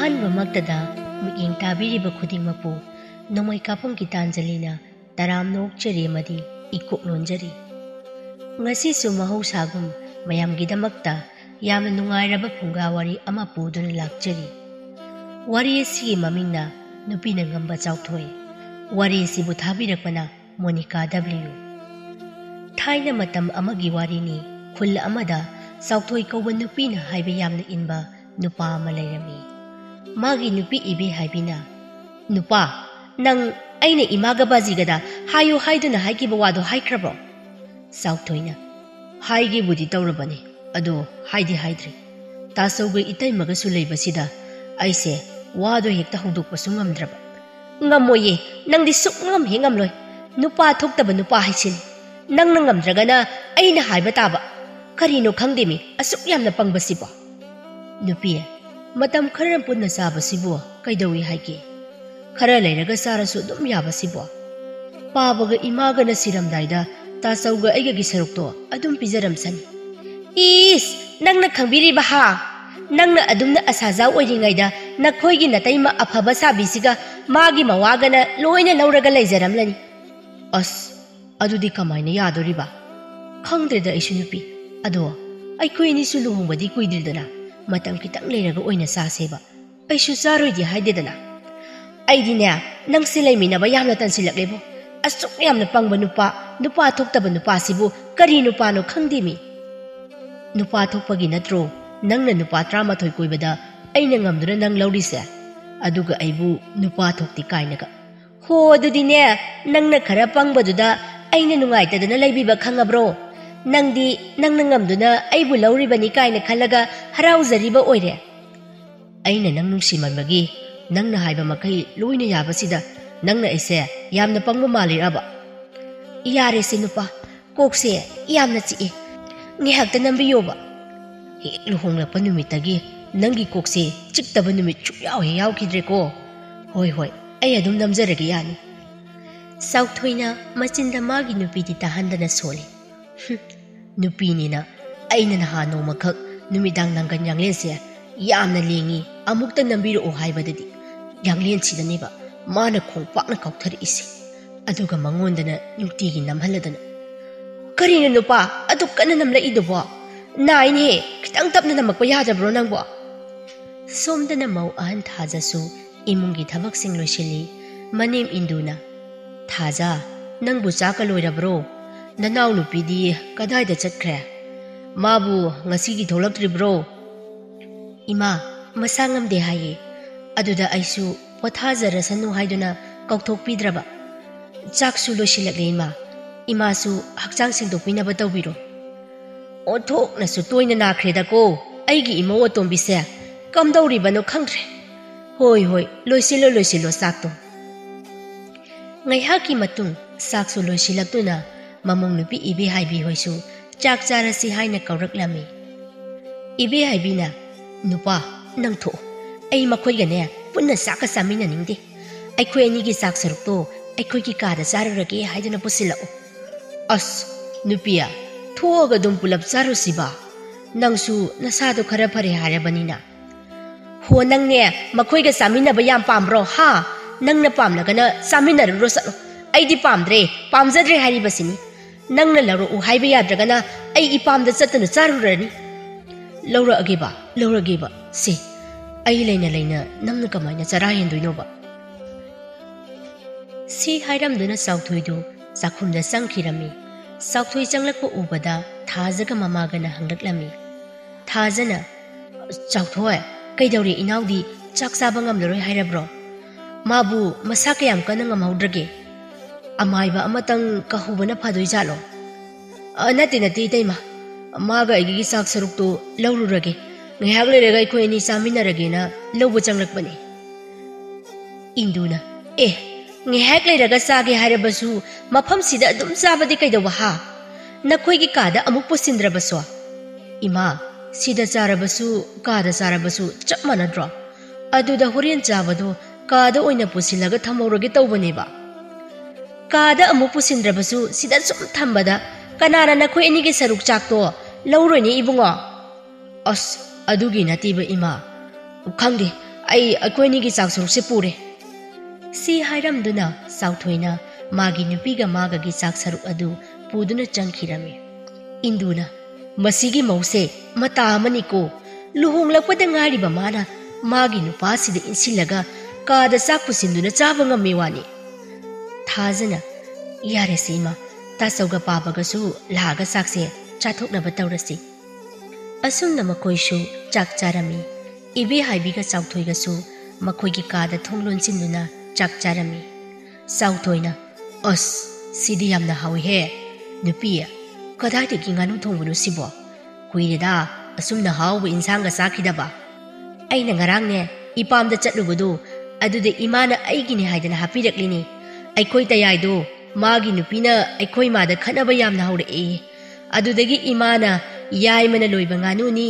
ꯑꯍꯥꯟꯕꯃꯛꯇꯗ ꯃꯤꯠꯌꯦꯡ ꯇꯥꯕꯤꯔꯤꯕ ꯈꯨꯗꯤꯡꯃꯛꯄꯨ ꯅꯣꯡꯃꯩ ꯀꯥꯞꯐꯝ ꯒꯤꯇꯥꯟꯖꯂꯤꯅ ꯇꯔꯥꯝꯅ ꯑꯣꯛꯆꯔꯤ ꯑꯃꯗꯤ ꯏꯀꯣꯛ ꯂꯣꯟꯖꯔꯤ꯫ ꯉꯁꯤꯁꯨ ꯃꯍꯧꯁꯥꯒꯨꯝ ꯃꯌꯥꯝꯒꯤꯗꯃꯛꯇ ꯌꯥꯝꯅ ꯅꯨꯡꯉꯥꯏꯔꯕ ꯐꯨꯡꯒꯥ ꯋꯥꯔꯤ ꯑꯃ ꯄꯨꯗꯨꯅ ꯂꯥꯛꯆꯔꯤ꯫ ꯋꯥꯔꯤ ꯑꯁꯤꯒꯤ ꯃꯃꯤꯡꯅ ꯅꯨꯄꯤꯅ ꯉꯝꯕ ꯆꯥꯎꯊꯣꯏ꯫ ꯋꯥꯔꯤ ꯑꯁꯤꯕꯨ ꯊꯥꯕꯤꯔꯛꯄꯅ ꯃꯣꯅꯤꯀꯥ W. ꯊꯥꯏꯅ ꯃꯇꯝ ꯑꯃꯒꯤ ꯋꯥꯔꯤꯅꯤ꯫ ꯈꯨꯜ ꯑꯃꯗ ꯆꯥꯎꯊꯣꯏ ꯀꯧꯕ ꯅꯨꯄꯤꯅ ꯍꯥꯏꯕ ꯌꯥꯝꯅ ꯏꯟꯕ ꯅꯨꯄꯥ ꯑꯃ ꯂꯩꯔꯝꯃꯤ꯫ ꯃꯥꯒꯤ ꯅꯨꯄꯤ ꯏꯕꯦ ꯍꯥꯏꯕꯤꯅ, "ꯅꯨꯄꯥ, ꯅꯪ ꯑꯩꯅ ꯏꯃꯥꯒ ꯕꯥꯖꯤꯒꯗ ꯍꯥꯏꯌꯨ ꯍꯥꯏꯗꯨꯅ ꯍꯥꯏꯈꯤꯕ ꯋꯥꯗꯣ ꯍꯥꯏꯈ꯭ꯔꯕꯣ?" ꯆꯥꯎꯊꯣꯏꯅ, "ꯍꯥꯏꯒꯦꯕꯨꯗꯤ ꯇꯧꯔꯕꯅꯤ, ꯑꯗꯣ ꯍꯥꯏꯗꯤ ꯍꯥꯏꯗ꯭ꯔꯤ꯫ ꯇꯥꯆꯧꯒ ꯏꯇꯩꯃꯒꯁꯨ ꯂꯩꯕꯁꯤꯗ ꯑꯩꯁꯦ ꯋꯥꯗꯣ ꯍꯦꯛꯇ ꯍꯧꯗꯣꯛꯄꯁꯨ ꯉꯝꯗ꯭ꯔꯕ." "ꯉꯝꯃꯣꯏꯌꯦ, ꯅꯪꯗꯤ ꯁꯨꯛꯉꯝ ꯍꯦꯛ ꯉꯝꯂꯣꯏ꯫ ꯅꯨꯄꯥ ꯊꯣꯛꯇꯕ ꯅꯨꯄꯥ ꯍꯥꯏꯁꯤꯅꯤ꯫ ꯅꯪꯅ ꯉꯝꯗ꯭ꯔꯒꯅ ꯑꯩꯅ ꯍꯥꯏꯕ ꯇꯥꯕ꯫ ꯀꯔꯤꯅꯣ ꯈꯪꯗꯦꯃꯤ ꯑꯁꯨꯛ ꯌꯥꯝꯅ ꯄꯪꯕꯁꯤꯕꯣ." "ꯅꯨꯄꯤ, ꯃꯇꯝ ꯈꯔ ꯄꯨꯟꯅ ꯆꯥꯕꯁꯤꯕꯨ ꯀꯩꯗꯧꯏ ꯍꯥꯏꯒꯦ? ꯈꯔ ꯂꯩꯔꯒ ꯆꯥꯔꯁꯨ ꯑꯗꯨꯝ ꯌꯥꯕꯁꯤꯕꯣ? ꯄꯥꯕꯒ ꯏꯃꯥꯒꯅ ꯁꯤꯔꯝꯗꯥꯏꯗ ꯇꯥꯆꯧꯒ ꯑꯩꯒꯒꯤ ꯁꯔꯨꯛꯇꯣ ꯑꯗꯨꯝ ꯄꯤꯖꯔꯝꯁꯅꯤ." "ꯏꯁ, ꯅꯪꯅ ꯈꯪꯕꯤꯔꯤꯕ ꯍꯥ? ꯅꯪꯅ ꯑꯗꯨꯝꯅ ꯑꯁꯥꯖꯥꯎ ꯑꯣꯏꯔꯤꯉꯩꯗ ꯅꯈꯣꯏꯒꯤ ꯅꯇꯩꯃ ꯑꯐꯕ ꯁꯥꯕꯤꯁꯤꯒ ꯃꯥꯒꯤ ꯃꯋꯥꯒꯅ ꯂꯣꯏꯅ ꯂꯧꯔꯒ ꯂꯩꯖꯔꯝꯂꯅꯤ." "ꯑꯁ, ꯑꯗꯨꯗꯤ ꯀꯃꯥꯏꯅ ꯌꯥꯗꯣꯔꯤꯕ? ꯈꯪꯗ꯭ꯔꯦꯗ ꯑꯩꯁꯨ ꯅꯨꯄꯤ꯫ ꯑꯗꯣ ꯑꯩꯈꯣꯏ ꯑꯅꯤꯁꯨ ꯂꯨꯍꯣꯡꯕꯗꯤ ꯀꯨꯏꯗ꯭ꯔꯤꯗꯅ ꯃꯇꯝ ꯈꯤꯇꯪ ꯂꯩꯔꯒ ꯑꯣꯏꯅ ꯆꯥꯁꯦꯕ꯫ ꯑꯩꯁꯨ ꯆꯥꯔꯣꯏꯗꯤ ꯍꯥꯏꯗꯦꯗꯅ." "ꯑꯩꯗꯤꯅꯦ ꯅꯪꯁꯦ ꯂꯩꯃꯤꯟꯅꯕ ꯌꯥꯝꯅ ꯇꯟꯁꯤꯜꯂꯛꯂꯦꯕꯣ꯫ ꯑꯁꯨꯛ ꯌꯥꯝꯅ ꯄꯪꯕ ꯅꯨꯄꯥ ꯊꯣꯛꯇꯕ ꯅꯨꯄꯥꯁꯤꯕꯨ ꯀꯔꯤ ꯅꯨꯄꯥꯅꯣ ꯈꯪꯗꯦꯃꯤ." "ꯅꯨꯄꯥ ꯊꯣꯛꯄꯒꯤ ꯅꯠꯇ꯭ꯔో ꯅꯪꯅ ꯅꯨꯄꯥ 13 ꯀꯣꯏꯕꯗ ꯑꯩꯅ ꯉꯝꯗꯨꯅ ꯅꯪ ꯂꯧꯔꯤꯁꯦ? ꯑꯗꯨꯒ ꯑꯩꯕꯨ ꯅꯨꯄꯥ ꯊꯣꯛꯇꯤ ꯀꯥꯏꯅꯒ." "ꯍꯣ, ꯑꯗꯨꯗꯤꯅꯦ ꯅꯪꯅ ꯈꯔ ꯄꯪꯕꯗꯨꯗ ꯑꯩꯅ ꯅꯨꯡꯉꯥꯏꯇꯗꯅ ꯂꯩꯕꯤꯕ ꯈꯪꯉꯕ꯭ꯔꯣ? ꯅꯪꯗꯤ ꯅꯪꯅ ꯉꯝꯗꯨꯅ ꯑꯩꯕꯨ ꯂꯧꯔꯤꯕꯅꯤ ꯀꯥꯏꯅ ꯈꯜꯂꯒ ꯍꯔꯥꯎꯖꯔꯤꯕ ꯑꯣꯏꯔꯦ." "ꯑꯩꯅ ꯅꯪ ꯅꯨꯡꯁꯤꯃꯟꯕꯒꯤ ꯅꯪꯅ ꯍꯥꯏꯕ ꯃꯈꯩ ꯂꯣꯏꯅ ꯌꯥꯕꯁꯤꯗ ꯅꯪꯅ ꯑꯩꯁꯦ ꯌꯥꯝꯅ ꯄꯪꯕ ꯃꯥꯜꯂꯤꯔꯕ?" "ꯌꯥꯔꯦꯁꯦ ꯅꯨꯄꯥ, ꯀꯣꯛꯁꯦ ꯌꯥꯝꯅ ꯆꯤꯛꯑꯦ, ꯉꯥꯏꯍꯥꯛꯇ ꯅꯝꯕꯤꯌꯣꯕ." "ꯍꯦꯛ ꯂꯨꯍꯣꯡꯂꯛꯄ ꯅꯨꯃꯤꯠꯇꯒꯤ ꯅꯪꯒꯤ ꯀꯣꯛꯁꯦ ꯆꯤꯛꯇꯕ ꯅꯨꯃꯤꯠ ꯁꯨꯛꯌꯥꯎ ꯍꯦꯛ ꯌꯥꯎꯈꯤꯗ꯭ꯔꯦꯀꯣ." "ꯍꯣꯏ ꯍꯣꯏ, ꯑꯩ ꯑꯗꯨꯝ ꯅꯝꯖꯔꯒꯦ ꯌꯥꯅꯤ." ꯆꯥꯎꯊꯣꯏꯅ ꯃꯆꯤꯟꯗ ꯃꯥꯒꯤ ꯅꯨꯄꯤꯗꯤ ꯇꯥꯍꯟꯗꯅ ꯁꯣꯜꯂꯤ꯫ "ꯅꯨꯄꯤꯅꯤꯅ ꯑꯩꯅ ꯅꯍꯥꯟ ꯅꯣꯡꯃꯈꯛ ꯅꯨꯃꯤꯗꯥꯡ ꯅꯪꯒꯟ ꯌꯥꯡꯂꯦꯟꯁꯦ ꯌꯥꯝꯅ ꯂꯦꯡꯉꯤ, ꯑꯃꯨꯛꯇ ꯅꯝꯕꯤꯔꯛꯑꯣ ꯍꯥꯏꯕꯗꯗꯤ ꯌꯥꯡꯂꯦꯟꯁꯤꯗꯅꯦꯕ ꯃꯥꯅ ꯈꯣꯡꯄꯥꯛꯅ ꯀꯥꯎꯊꯔꯛꯏꯁꯦ, ꯑꯗꯨꯒ ꯃꯉꯣꯟꯗꯅ ꯅꯨꯡꯇꯤꯒꯤ ꯅꯝꯍꯜꯂꯗꯅ." "ꯀꯔꯤꯅꯣ ꯅꯨꯄꯥ ꯑꯗꯨꯛ ꯀꯟꯅ ꯅꯝꯂꯛꯏꯗꯨꯕꯣ? ꯅꯥꯏꯅꯦꯍꯦ, ꯈꯤꯇꯪ ꯇꯞꯅ ꯅꯝꯃꯛꯄ ꯌꯥꯗꯕ꯭ꯔꯣ ꯅꯪꯕꯣ?" ꯁꯣꯝꯗꯅ ꯃꯧ ꯑꯍꯟ ꯊꯥꯖꯁꯨ ꯏꯃꯨꯡꯒꯤ ꯊꯕꯛꯁꯤꯡ ꯂꯣꯏꯁꯤꯜꯂꯤ꯫ ꯃꯅꯦꯝ ꯏꯟꯗꯨꯅ, "ꯊꯥꯖ, ꯅꯪꯕꯨ ꯆꯥꯛꯀ ꯂꯣꯏꯔꯕ꯭ꯔꯣ? ꯅꯅꯥꯎ ꯅꯨꯄꯤꯗꯤ ꯀꯗꯥꯏꯗ ꯆꯠꯈ꯭ꯔꯦ? ꯃꯥꯕꯨ ꯉꯁꯤꯒꯤ ꯊꯣꯛꯂꯛꯇ꯭ꯔꯤꯕ꯭ꯔꯣ?" "ꯏꯃꯥ, ꯃꯁꯥ ꯉꯝꯗꯦ ꯍꯥꯏꯌꯦ." "ꯑꯗꯨꯗ ꯑꯩꯁꯨ ꯄꯣꯊꯥꯖꯔꯁꯅꯨ ꯍꯥꯏꯗꯨꯅ ꯀꯧꯊꯣꯛꯄꯤꯗ꯭ꯔꯕ." "ꯆꯥꯛꯁꯨ ꯂꯣꯏꯁꯤꯜꯂꯛꯂꯦ ꯏꯃꯥ. ꯏꯃꯥꯁꯨ ꯍꯛꯆꯥꯡ ꯁꯦꯡꯗꯣꯛꯄꯤꯅꯕ ꯇꯧꯕꯤꯔꯣ." "ꯑꯣꯟꯊꯣꯛꯅꯁꯨ ꯇꯣꯏꯅ ꯅꯥꯈ꯭ꯔꯦꯗꯀꯣ ꯑꯩꯒꯤ ꯏꯃꯧ ꯑꯇꯣꯝꯕꯤꯁꯦ. ꯀꯝꯗꯧꯔꯤꯕꯅꯣ ꯈꯪꯗ꯭ꯔꯦ." "ꯍꯣꯏ ꯍꯣꯏ, ꯂꯣꯏꯁꯤꯜꯂꯣ ꯆꯥꯛꯇꯣ." ꯉꯥꯏꯍꯥꯛꯀꯤ ꯃꯇꯨꯡ ꯆꯥꯛꯁꯨ ꯂꯣꯏꯁꯤꯜꯂꯛꯇꯨꯅ ꯃꯃꯧ ꯅꯨꯄꯤ ꯏꯕꯦ ꯍꯥꯏꯕꯤ ꯍꯣꯏꯁꯨ ꯆꯥꯛ ꯆꯥꯔꯁꯤ ꯍꯥꯏꯅ ꯀꯧꯔꯛꯂꯝꯃꯤ꯫ ꯏꯕꯦ ꯍꯥꯏꯕꯤꯅ, "ꯅꯨꯄꯥ, ꯅꯪ ꯊꯣꯛꯑꯣ. ꯑꯩ ꯃꯈꯣꯏꯒꯅꯦ ꯄꯨꯟꯅ ꯆꯥꯛꯀ ꯆꯥꯃꯤꯟꯅꯅꯤꯡꯗꯦ. ꯑꯩꯈꯣꯏ ꯑꯅꯤꯒꯤ ꯆꯥꯛ ꯁꯔꯨꯛꯇꯣ ꯑꯩꯈꯣꯏꯒꯤ ꯀꯥꯗ ꯆꯥꯔꯨꯔꯒꯦ ꯍꯥꯏꯗꯨꯅ ꯄꯨꯁꯤꯜꯂꯛꯑꯣ." "ꯑꯁ ꯅꯨꯄꯤ, ꯊꯣꯛꯑꯒ ꯑꯗꯨꯝ ꯄꯨꯂꯞ ꯆꯥꯔꯨꯁꯤꯕ. ꯅꯪꯁꯨ ꯅꯁꯥꯗꯣ ꯈꯔ ꯐꯔꯦ ꯍꯥꯏꯔꯕꯅꯤꯅ." "ꯍꯣ, ꯅꯪꯅꯦ ꯃꯈꯣꯏꯒ ꯆꯥꯃꯤꯟꯅꯕ ꯌꯥꯝ ꯄꯥꯝꯕ꯭ꯔꯣ ꯍꯥ? ꯅꯪꯅ ꯄꯥꯝꯂꯒꯅ ꯆꯥꯃꯤꯟꯅꯔꯨꯔꯣ ꯆꯠꯂꯣ. ꯑꯩꯗꯤ ꯄꯥꯝꯗ꯭ꯔꯦ, ꯄꯥꯝꯖꯗ꯭ꯔꯦ ꯍꯥꯏꯔꯤꯕꯁꯤꯅꯤ. ꯅꯪꯅ ꯂꯧꯔꯛꯎ ꯍꯥꯏꯕ ꯌꯥꯗ꯭ꯔꯒꯅ ꯑꯩ ꯏꯄꯥꯝꯗ ꯆꯠꯇꯨꯅ ꯆꯥꯔꯨꯔꯅꯤ." "ꯂꯧꯔꯛꯑꯒꯦꯕ. ꯁꯦ, ꯑꯩ ꯂꯩꯅ ꯅꯪꯅ ꯀꯃꯥꯏꯅ ꯆꯔꯥ ꯍꯦꯟꯗꯣꯏꯅꯣꯕ?" ꯁꯤ ꯍꯥꯏꯔꯝꯗꯨꯅ ꯆꯥꯎꯊꯣꯏꯗꯨ ꯆꯥꯛꯈꯨꯝꯗ ꯆꯪꯈꯤꯔꯝꯃꯤ꯫ ꯆꯥꯎꯊꯣꯏ ꯆꯪꯂꯛꯄ ꯎꯕꯗ ꯊꯥꯖꯒ ꯃꯃꯥꯒꯅ ꯍꯪꯂꯛꯂꯝꯃꯤ꯫ ꯊꯥꯖꯅ, "ꯆꯥꯎꯊꯣꯏ, ꯀꯩꯗꯧꯔꯦ ꯏꯅꯥꯎꯗꯤ ꯆꯥꯛ ꯆꯥꯕ ꯉꯝꯂꯔꯣꯏ ꯍꯥꯏꯔꯕ꯭ꯔꯣ? ꯃꯥꯕꯨ ꯃꯁꯥ ꯀꯌꯥꯝ ꯀꯟꯅ ꯉꯝꯍꯧꯗ꯭ꯔꯒꯦ? ꯑꯃꯥꯏꯕ ꯑꯃꯇꯪ ꯀꯧꯍꯧꯕꯅ ꯐꯗꯣꯏꯖꯥꯠꯂꯣ?" ꯅꯠꯇꯦ ꯏꯇꯩꯃ. ꯃꯥꯒ ꯑꯩꯒꯤ ꯆꯥꯛ ꯁꯔꯨꯛꯇꯣ ꯂꯧꯔꯨꯔꯒꯦ. ꯉꯥꯏꯍꯥꯛ ꯂꯩꯔꯒ ꯑꯩꯈꯣꯏ ꯑꯅꯤ ꯆꯥꯃꯤꯟꯅꯔꯒꯦꯅ ꯂꯧꯕ ꯆꯪꯂꯛꯄꯅꯦ." ꯏꯟꯗꯨꯅ, "ꯉꯥꯏꯍꯥꯛ ꯂꯩꯔꯒ ꯆꯥꯒꯦ ꯍꯥꯏꯔꯕꯁꯨ ꯃꯐꯝꯁꯤꯗ ꯑꯗꯨꯝ ꯆꯥꯕꯗꯤ ꯀꯩꯗꯧꯕ ꯍꯥ? ꯅꯈꯣꯏꯒꯤ ꯀꯥꯗ ꯑꯃꯨꯛ ꯄꯨꯁꯤꯟꯗ꯭ꯔꯕꯁꯣ?" "ꯏꯃꯥ, ꯁꯤꯗ ꯆꯥꯔꯕꯁꯨ ꯀꯥꯗ ꯆꯥꯔꯕꯁꯨ ꯆꯞ ꯃꯥꯟꯅꯗ꯭ꯔꯣ? ꯑꯗꯨꯗ ꯍꯣꯔꯦꯟ ꯆꯥꯕꯗꯣ ꯀꯥꯗ ꯑꯣꯏꯅ ꯄꯨꯁꯤꯜꯂꯒ ꯊꯝꯍꯧꯔꯒꯦ ꯇꯧꯕꯅꯦꯕ." "ꯀꯥꯗ ꯑꯃꯨꯛ ꯄꯨꯁꯤꯟꯗ꯭ꯔꯕꯁꯨ ꯁꯤꯗ ꯁꯨꯝ ꯊꯝꯕꯗ ꯀꯅꯥꯅ ꯅꯈꯣꯏ ꯑꯅꯤꯒꯤ ꯁꯔꯨꯛ ꯆꯥꯛꯇꯣ ꯂꯧꯔꯣꯏꯅꯦ ꯏꯕꯨꯡꯉꯣ?" "ꯑꯁ, ꯑꯗꯨꯒꯤ ꯅꯠꯇꯦꯕ ꯏꯃꯥ. ꯈꯪꯗꯦ, ꯑꯩꯈꯣꯏꯅꯤꯒꯤ ꯆꯥꯛ ꯁꯔꯨꯛꯁꯦ ꯄꯨꯔꯦ ꯁꯤ ꯍꯥꯏꯔꯝꯗꯨꯅ ꯆꯥꯎꯊꯣꯏꯅ ꯃꯥꯒꯤ ꯅꯨꯄꯤꯒ ꯃꯥꯒꯒꯤ ꯆꯥꯛ ꯁꯔꯨꯛ ꯑꯗꯨ ꯄꯨꯗꯨꯅ ꯆꯪꯈꯤꯔꯝꯃꯤ ꯏꯟꯗꯨꯅ ꯃꯁꯤꯒꯤ ꯃꯧꯁꯦ ꯃꯇꯥ ꯑꯃꯅꯤꯀꯣ ꯂꯨꯍꯣꯡꯂꯛꯄꯗ ꯉꯥꯏꯔꯤꯕ ꯃꯥꯅ ꯃꯥꯒꯤ ꯅꯨꯄꯥꯁꯤꯗ ꯏꯟꯁꯤꯜꯂꯒ ꯀꯥꯗ ꯆꯥꯛ ꯄꯨꯁꯤꯟꯗꯨꯅ ꯆꯥꯕ ꯉꯝꯃꯤ ꯋꯥꯅꯤ ꯊꯥꯖꯅ ꯌꯥꯔꯦꯁꯦ ꯏꯃꯥ ꯇꯥꯆꯧꯒ ꯄꯥꯕꯒꯁꯨ ꯂꯥꯛꯑꯒ ꯆꯥꯛꯁꯦ ꯆꯥꯊꯣꯛꯅꯕ ꯇꯧꯔꯁꯤ ꯑꯁꯨꯝꯅ ꯃꯈꯣꯏꯁꯨ ꯆꯥꯛ ꯆꯥꯔꯝꯃꯤ ꯏꯕꯦ ꯍꯥꯏꯕꯤꯒ ꯆꯥꯎꯊꯣꯏꯒꯁꯨ ꯃꯈꯣꯏꯒꯤ ꯀꯥꯗ ꯊꯣꯡ ꯂꯣꯟꯁꯤꯟꯗꯨꯅ ꯆꯥꯛ ꯆꯥꯔꯝꯃꯤ ꯆꯥꯎꯊꯣꯏꯅ ꯑꯁ ꯁꯤꯗꯤ ꯌꯥꯝꯅ ꯍꯥꯎꯏꯍꯦ ꯅꯨꯄꯤ ꯀꯗꯥꯏꯗꯒꯤ ꯉꯥꯅꯨ ꯊꯣꯡꯕꯅꯣ ꯁꯤꯕꯣ ꯀꯨꯏꯔꯦꯗ ꯑꯁꯨꯝꯅ ꯍꯥꯎꯕ ꯏꯟꯁꯥꯡꯒ ꯆꯥꯈꯤꯗꯕ ꯑꯩꯅ ꯉꯔꯥꯡꯅꯦ ꯏꯄꯥꯝꯗ ꯆꯠꯂꯨꯕꯗꯣ ꯑꯗꯨꯗ ꯏꯃꯥꯅ ꯑꯩꯒꯤꯅꯤ ꯍꯥꯏꯗꯅ ꯍꯥꯞꯄꯤꯔꯛꯂꯤꯅꯤ ꯑꯩꯈꯣꯏ ꯇꯌꯥꯏꯗꯣ ꯃꯥꯒꯤ ꯅꯨꯄꯤꯅ ꯑꯩꯈꯣꯏ ꯏꯃꯥꯗ ꯈꯠꯅꯕ ꯌꯥꯝꯅ ꯍꯧꯔꯛꯑꯦ ꯑꯗꯨꯗꯒꯤ ꯏꯃꯥꯅ ꯌꯥꯏꯃꯅ ꯂꯣꯏꯕ ꯉꯥꯅꯨꯅꯤ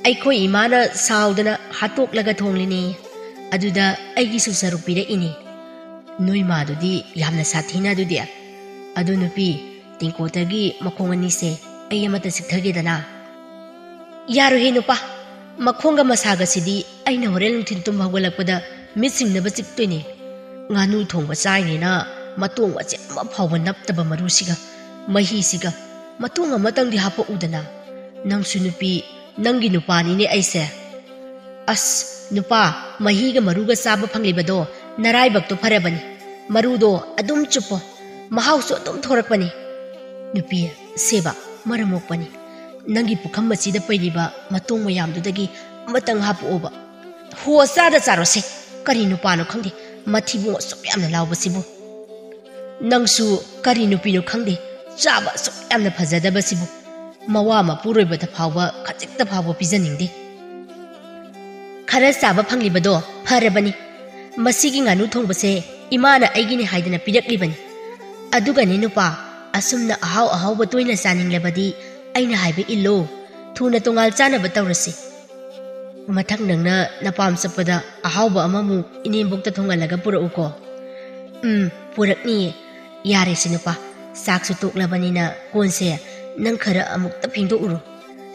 ꯑꯩꯈꯣꯏ ꯏꯃꯥꯅ ꯁꯥꯎꯗꯅ ꯍꯥꯠꯇꯣꯛꯂꯒ ꯊꯣꯡꯂꯤꯅꯤ ꯑꯗꯨꯗ ꯑꯩꯒꯤꯁꯨ ꯁꯔꯨꯛ ꯄꯤꯔꯛꯏꯅꯤ ꯅꯣꯏ ꯃꯥꯗꯨꯗꯤ ꯌꯥꯝꯅ ꯁꯥꯊꯤꯅ ꯑꯗꯨꯗꯤ ꯑꯗꯨ ꯅꯨꯄꯤ ꯇꯦꯡꯀꯣꯇꯒꯤ ꯃꯈꯣꯡ ꯑꯅꯤꯁꯦ ꯑꯩ ꯑꯃꯠꯇ ꯆꯤꯛꯊꯒꯦꯗꯅ ꯌꯥꯔꯣꯏꯍꯦ ꯅꯨꯄꯥ ꯃꯈꯣꯡꯒ ꯃꯁꯥꯒꯁꯤꯗꯤ ꯑꯩꯅ ꯍꯣꯔꯦꯟ ꯅꯨꯡꯊꯤꯟ ꯇꯨꯝ ꯍꯧꯒꯠꯂꯛꯄꯗ ꯃꯤꯠ ꯁꯤꯡꯅꯕ ꯆꯤꯛꯇꯣꯏꯅꯤ ꯉꯥꯅꯨ ꯊꯣꯡꯕ ꯆꯥꯏꯅꯦꯅ ꯃꯇꯣꯡ ꯃꯆꯦꯠ ꯑꯃ ꯐꯥꯎꯕ ꯅꯞꯇꯕ ꯃꯔꯨꯁꯤꯒ ꯃꯍꯤꯁꯤꯒ ꯃꯇꯣꯡ ꯑꯃꯇꯪꯗꯤ ꯍꯥꯞꯄꯛꯎꯗꯅ ꯅꯪꯁꯨ ꯅꯨꯄꯤ ꯅꯪꯒꯤ ꯅꯨꯄꯥꯅꯤꯅꯦ ꯑꯩꯁꯦ ꯑꯁ ꯅꯨꯄꯥ ꯃꯍꯤꯒ ꯃꯔꯨꯒ ꯆꯥꯕ ꯐꯪꯂꯤꯕꯗꯣ ꯅꯔꯥꯏꯕꯛꯇꯣ ꯐꯔꯕꯅꯤ ꯃꯔꯨꯗꯣ ꯑꯗꯨꯝ ꯆꯨꯞꯄꯣ ꯃꯍꯥꯎꯁꯨ ꯑꯗꯨꯝ ꯊꯣꯔꯛꯄꯅꯤ ꯅꯨꯄꯤ ꯁꯦꯕ ꯃꯔꯝ ꯃꯣꯛꯄꯅꯤ ꯅꯪꯒꯤ ꯄꯨꯈꯝ ꯃꯆꯤꯗ ꯄꯩꯔꯤꯕ ꯃꯇꯣꯡ ꯃꯌꯥꯝꯗꯨꯗꯒꯤ ꯑꯃꯇꯪ ꯍꯥꯞꯄꯛꯑꯣꯕ ꯍꯣ ꯆꯥꯗ ꯆꯥꯔꯣꯁꯦ ꯀꯔꯤ ꯅꯨꯄꯥꯅꯣ ꯈꯪꯗꯦ ꯃꯊꯤꯕꯣꯡ ꯑꯁꯨꯛ ꯌꯥꯝꯅ ꯂꯥꯎꯕꯁꯤꯕꯨ ꯅꯪꯁꯨ ꯀꯔꯤ ꯅꯨꯄꯤꯅꯣ ꯈꯪꯗꯦ ꯆꯥꯕ ꯑꯁꯨꯛ ꯌꯥꯝꯅ ꯐꯖꯗꯕꯁꯤꯕꯨ ꯃꯋꯥ ꯃꯄꯨꯔꯣꯏꯕꯗ ꯐꯥꯎꯕ ꯈꯖꯤꯛꯇ ꯐꯥꯎꯕ ꯄꯤꯖꯅꯤꯡꯗꯦ ꯈꯔ ꯆꯥꯕ ꯐꯪꯂꯤꯕꯗꯣ ꯐꯔꯕꯅꯤ ꯃꯁꯤꯒꯤ ꯉꯥꯅꯨ ꯊꯣꯡꯕꯁꯦ ꯏꯃꯥꯅ ꯑꯩꯒꯤꯅꯤ ꯍꯥꯏꯗꯅ ꯄꯤꯔꯛꯂꯤꯕꯅꯤ ꯑꯗꯨꯒꯅꯤ ꯅꯨꯄꯥ ꯑꯁꯨꯝꯅ ꯑꯍꯥꯎ ꯑꯍꯥꯎꯕ ꯇꯣꯏꯅ ꯆꯥꯅꯤꯡꯂꯕꯗꯤ ꯑꯩꯅ ꯍꯥꯏꯕ ꯏꯜꯂꯣ ꯊꯨꯅ ꯇꯣꯉꯥꯜ ꯆꯥꯅꯕ ꯇꯧꯔꯁꯤ ꯃꯊꯪ ꯅꯪꯅ ꯅꯄꯥꯝ ꯆꯠꯄꯗ ꯑꯍꯥꯎꯕ ꯑꯃꯃꯨꯛ ꯏꯅꯦꯝꯕꯣꯛꯇ ꯊꯣꯡꯍꯜꯂꯒ ꯄꯨꯔꯛꯎꯀꯣ ꯄꯨꯔꯛꯅꯤꯌꯦ ꯌꯥꯔꯦꯁꯦ ꯅꯨꯄꯥ ꯆꯥꯛꯁꯨ ꯇꯣꯛꯂꯕꯅꯤꯅ ꯀꯣꯟꯁꯦ ꯅꯪ ꯈꯔ ꯑꯃꯨꯛꯇ ꯐꯦꯡꯗꯣꯛꯎꯔꯣ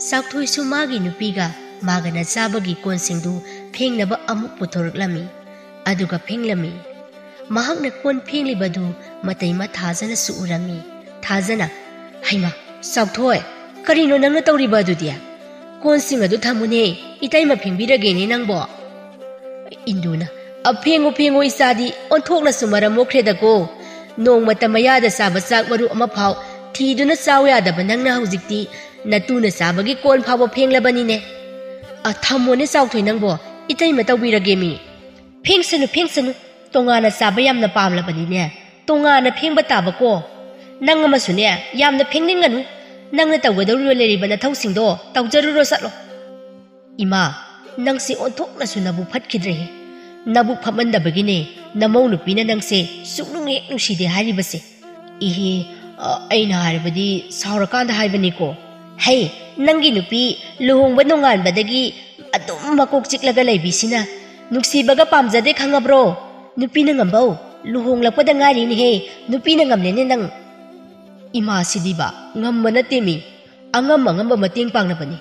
ꯆꯥꯎꯊꯣꯏꯁꯨ ꯃꯥꯒꯤ ꯅꯨꯄꯤꯒ ꯃꯥꯒꯅ ꯆꯥꯕꯒꯤ ꯀꯣꯟꯁꯤꯡꯗꯨ ꯐꯦꯡꯅꯕ ꯑꯃꯨꯛ ꯄꯨꯊꯣꯔꯛꯂꯝꯃꯤ ꯑꯗꯨꯒ ꯐꯦꯡꯂꯝꯃꯤ ꯃꯍꯥꯛꯅ ꯀꯣꯟ ꯐꯦꯡꯂꯤꯕꯗꯨ ꯃꯇꯩꯃ ꯊꯥꯖꯅꯁꯨ ꯎꯔꯝꯃꯤ ꯊꯥꯖꯅ ꯍꯩꯃꯥ ꯆꯥꯎꯊꯣꯏ ꯀꯔꯤꯅꯣ ꯅꯪꯅ ꯇꯧꯔꯤꯕ ꯑꯗꯨꯗꯤ ꯀꯣꯟꯁꯤꯡ ꯑꯗꯨ ꯊꯝꯃꯨꯅꯦ ꯏꯇꯩꯃ ꯐꯦꯡꯕꯤꯔꯒꯦꯅꯦ ꯅꯪꯕꯣ ꯏꯟꯗꯨꯅ ꯐꯦꯡꯉꯣ ꯐꯦꯡꯉꯣ ꯏꯆꯥꯗꯤ ꯑꯣꯟꯊꯣꯛꯅꯁꯨ ꯃꯔꯝ ꯃꯣꯛꯈ꯭ꯔꯦꯗꯀꯣ ꯅꯣꯡꯃꯇ ꯃꯌꯥꯗ ꯆꯥꯕ ꯆꯥꯛ ꯃꯔꯨ ꯑꯃ ꯐꯥꯎ ꯊꯤꯗꯨꯅ ꯆꯥꯎ ꯌꯥꯗꯕ ꯅꯪꯅ ꯍꯧꯖꯤꯛꯇꯤ ꯅꯇꯨꯅ ꯆꯥꯕꯒꯤ ꯀꯣꯟ ꯐꯥꯎꯕ ꯐꯦꯡꯂꯕꯅꯤꯅꯦ ꯊꯝꯃꯣꯅꯦ ꯆꯥꯎꯊꯣꯏ ꯅꯪꯕꯣ ꯏꯇꯩꯃ ꯇꯧꯕꯤꯔꯒꯦ ꯃꯤ ꯐꯦꯡꯁꯅꯨ ꯇꯣꯉꯥꯟꯅ ꯆꯥꯕ ꯌꯥꯝꯅ ꯄꯥꯝꯂꯕꯅꯤꯅꯦ ꯇꯣꯉꯥꯟꯅ ꯐꯦꯡꯕ ꯇꯥꯕꯀꯣ ꯅꯪ ꯑꯃꯁꯨꯅꯦ ꯌꯥꯝꯅ ꯐꯦꯡꯅꯤꯡꯒꯅꯨ ꯅꯪꯅ ꯇꯧꯒꯗꯧꯔꯤꯕ ꯂꯩꯔꯤꯕ ꯅꯊꯧꯁꯤꯡꯗꯣ ꯇꯧꯖꯔꯨꯔꯣ ꯆꯠꯂꯣ ꯏꯃꯥ ꯅꯪꯁꯦ ꯑꯣꯟꯊꯣꯛꯅꯁꯨ ꯅꯕꯨꯛ ꯐꯠꯈꯤꯗ꯭ꯔꯦꯍꯦ ꯅꯕꯨꯛ ꯐꯠꯃꯟꯗꯕꯒꯤꯅꯦ ꯅꯃꯧ ꯅꯨꯄꯤꯅ ꯅꯪꯁꯦ ꯁꯨꯛꯅꯨꯡ ꯍꯦꯛ ꯅꯨꯡꯁꯤꯗꯦ ꯍꯥꯏꯔꯤꯕꯁꯦ ꯏꯍꯦ ꯑꯩꯅ ꯍꯥꯏꯔꯕꯗꯤ ꯁꯥꯎꯔꯀꯥꯟꯗ ꯍꯥꯏꯕꯅꯤꯀꯣ ꯍꯩ ꯅꯪꯒꯤ ꯅꯨꯄꯤ ꯂꯨꯍꯣꯡꯕ ꯅꯣꯡꯉꯥꯟꯕꯗꯒꯤ ꯑꯗꯨꯝ ꯃꯀꯣꯛ ꯆꯤꯛꯂꯒ ꯂꯩꯕꯤꯁꯤꯅ ꯅꯨꯡꯁꯤꯕꯒ ꯄꯥꯝꯖꯗꯦ ꯈꯪꯉꯕ꯭ꯔꯣ ꯅꯨꯄꯤꯅ ꯉꯝꯕꯧ ꯂꯨꯍꯣꯡꯂꯛꯄꯗ ꯉꯥꯏꯔꯤꯅꯦꯍꯦ ꯅꯨꯄꯤꯅ ꯉꯝꯂꯦꯅꯦ ꯅꯪ ꯏꯃꯥꯁꯤꯗꯤꯕ ꯉꯝꯕ ꯅꯠꯇꯦꯃꯤ ꯑꯉꯝꯕ ꯃꯇꯦꯡ ꯄꯥꯡꯅꯕꯅꯤ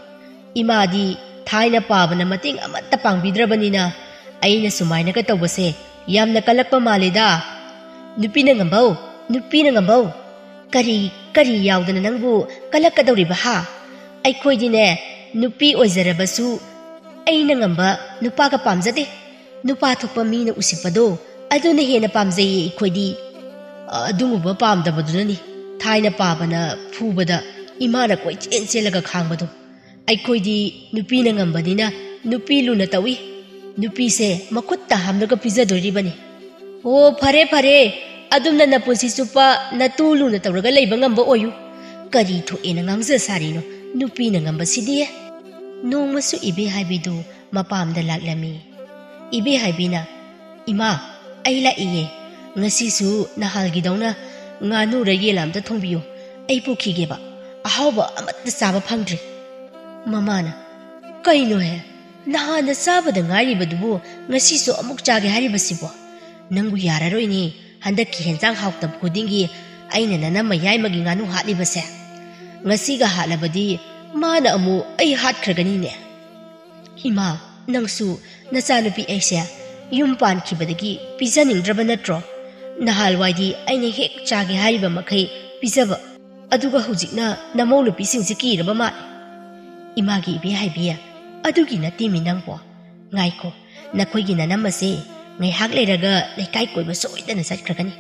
ꯏꯃꯥꯗꯤ ꯊꯥꯏꯅ ꯄꯥꯕꯅ ꯃꯇꯦꯡ ꯑꯃꯠꯇ ꯄꯥꯡꯕꯤꯗ꯭ꯔꯕꯅꯤꯅ ꯑꯩꯅ ꯁꯨꯃꯥꯏꯅꯒ ꯇꯧꯕꯁꯦ ꯌꯥꯝꯅ ꯀꯜꯂꯛꯄ ꯃꯥꯜꯂꯦꯗ ꯅꯨꯄꯤꯅ ꯉꯝꯕꯧ ꯀꯔꯤ ꯌꯥꯎꯗꯅ ꯅꯪꯕꯨ ꯀꯜꯂꯛꯀꯗꯧꯔꯤꯕ ꯍꯥ ꯑꯩꯈꯣꯏꯗꯤꯅꯦ ꯅꯨꯄꯤ ꯑꯣꯏꯖꯔꯕꯁꯨ ꯑꯩꯅ ꯉꯝꯕ ꯅꯨꯄꯥꯒ ꯄꯥꯝꯖꯗꯦ ꯅꯨꯄꯥ ꯊꯣꯛꯄ ꯃꯤꯅ ꯎꯁꯤꯠꯄꯗꯣ ꯑꯗꯨꯅ ꯍꯦꯟꯅ ꯄꯥꯝꯖꯩꯌꯦ ꯑꯩꯈꯣꯏꯗꯤ ꯑꯗꯨꯒꯨꯝꯕ ꯄꯥꯝꯗꯕꯗꯨꯅꯅꯤ ꯊꯥꯏꯅ ꯄꯥꯕꯅ ꯐꯨꯕꯗ ꯏꯃꯥꯅ ꯀꯣꯏꯆꯦꯟ ꯆꯦꯜꯂꯒ ꯈꯥꯡꯕꯗꯣ ꯑꯩꯈꯣꯏꯗꯤ ꯅꯨꯄꯤꯅ ꯉꯝꯕꯅꯤꯅ ꯅꯨꯄꯤ ꯂꯨꯅ ꯇꯧꯏ ꯅꯨꯄꯤꯁꯦ ꯃꯈꯨꯠꯇ ꯍꯥꯝꯂꯒ ꯄꯤꯖꯗꯣꯔꯤꯕꯅꯤ ꯑꯣ ꯐꯔꯦ ꯑꯗꯨꯝꯅ ꯅꯄꯨꯟꯁꯤ ꯆꯨꯞꯄ ꯅꯇꯨ ꯂꯨꯅ ꯇꯧꯔꯒ ꯂꯩꯕ ꯉꯝꯕ ꯑꯣꯏꯌꯨ ꯀꯔꯤ ꯊꯣꯛꯑꯦꯅ ꯉꯥꯡꯖ ꯁꯥꯔꯤꯅꯣ ꯅꯨꯄꯤꯅ ꯉꯝꯕꯁꯤꯗꯤ ꯅꯣꯡꯃꯁꯨ ꯏꯕꯦ ꯍꯥꯏꯕꯤꯗꯨ ꯃꯄꯥꯝꯗ ꯂꯥꯛꯂꯝꯃꯤ ꯏꯕꯦ ꯍꯥꯏꯕꯤꯅ ꯏꯃꯥ ꯑꯩ ꯂꯥꯛꯏꯌꯦ ꯉꯁꯤꯁꯨ ꯅꯍꯥꯜꯒꯤꯗꯧꯅ ꯉꯥꯅꯨꯔ ꯌꯦꯟ ꯑꯃꯇ ꯊꯣꯡꯕꯤꯌꯨ ꯑꯩ ꯄꯨꯈꯤꯒꯦꯕ ꯑꯍꯥꯎꯕ ꯑꯃꯠꯇ ꯆꯥꯕ ꯐꯪꯗ꯭ꯔꯤ ꯃꯃꯥꯅ ꯀꯩꯅꯣꯍꯦ ꯅꯍꯥꯟꯅ ꯆꯥꯕꯗ ꯉꯥꯏꯔꯤꯕꯗꯨꯕꯨ ꯉꯁꯤꯁꯨ ꯑꯃꯨꯛ ꯆꯥꯒꯦ ꯍꯥꯏꯔꯤꯕꯁꯤꯕꯣ ꯅꯪꯕꯨ ꯌꯥꯔꯔꯣꯏꯅꯦ ꯍꯟꯗꯛꯀꯤ ꯍꯦꯟꯖꯥꯡ ꯍꯥꯎꯇꯕ ꯈꯨꯗꯤꯡꯒꯤ ꯑꯩꯅ ꯅꯅꯝꯃ ꯌꯥꯏꯃꯒꯤ ꯉꯥꯅꯨ ꯍꯥꯠꯂꯤꯕꯁꯦ ꯉꯁꯤꯒ ꯍꯥꯠꯂꯕꯗꯤ ꯃꯥꯅ ꯑꯃꯨꯛ ꯑꯩ ꯍꯥꯠꯈ꯭ꯔꯒꯅꯤꯅꯦ ꯏꯃꯥ नंसु नचानुपी ऐसे युम पानखिबदगी पिजानिंद्रब नत्रो नहालवाइदी अइने हेक चागे हारिबा मखै पिजब अदुगा हुजिकना नमौ नुपीसिंगसे किरबा माले Imangi इबे हाइबिया अदुगी नतिमि नंगबो ngaiko nakoigi nanamase ngai hak leraga lekai koiba soidana satkragani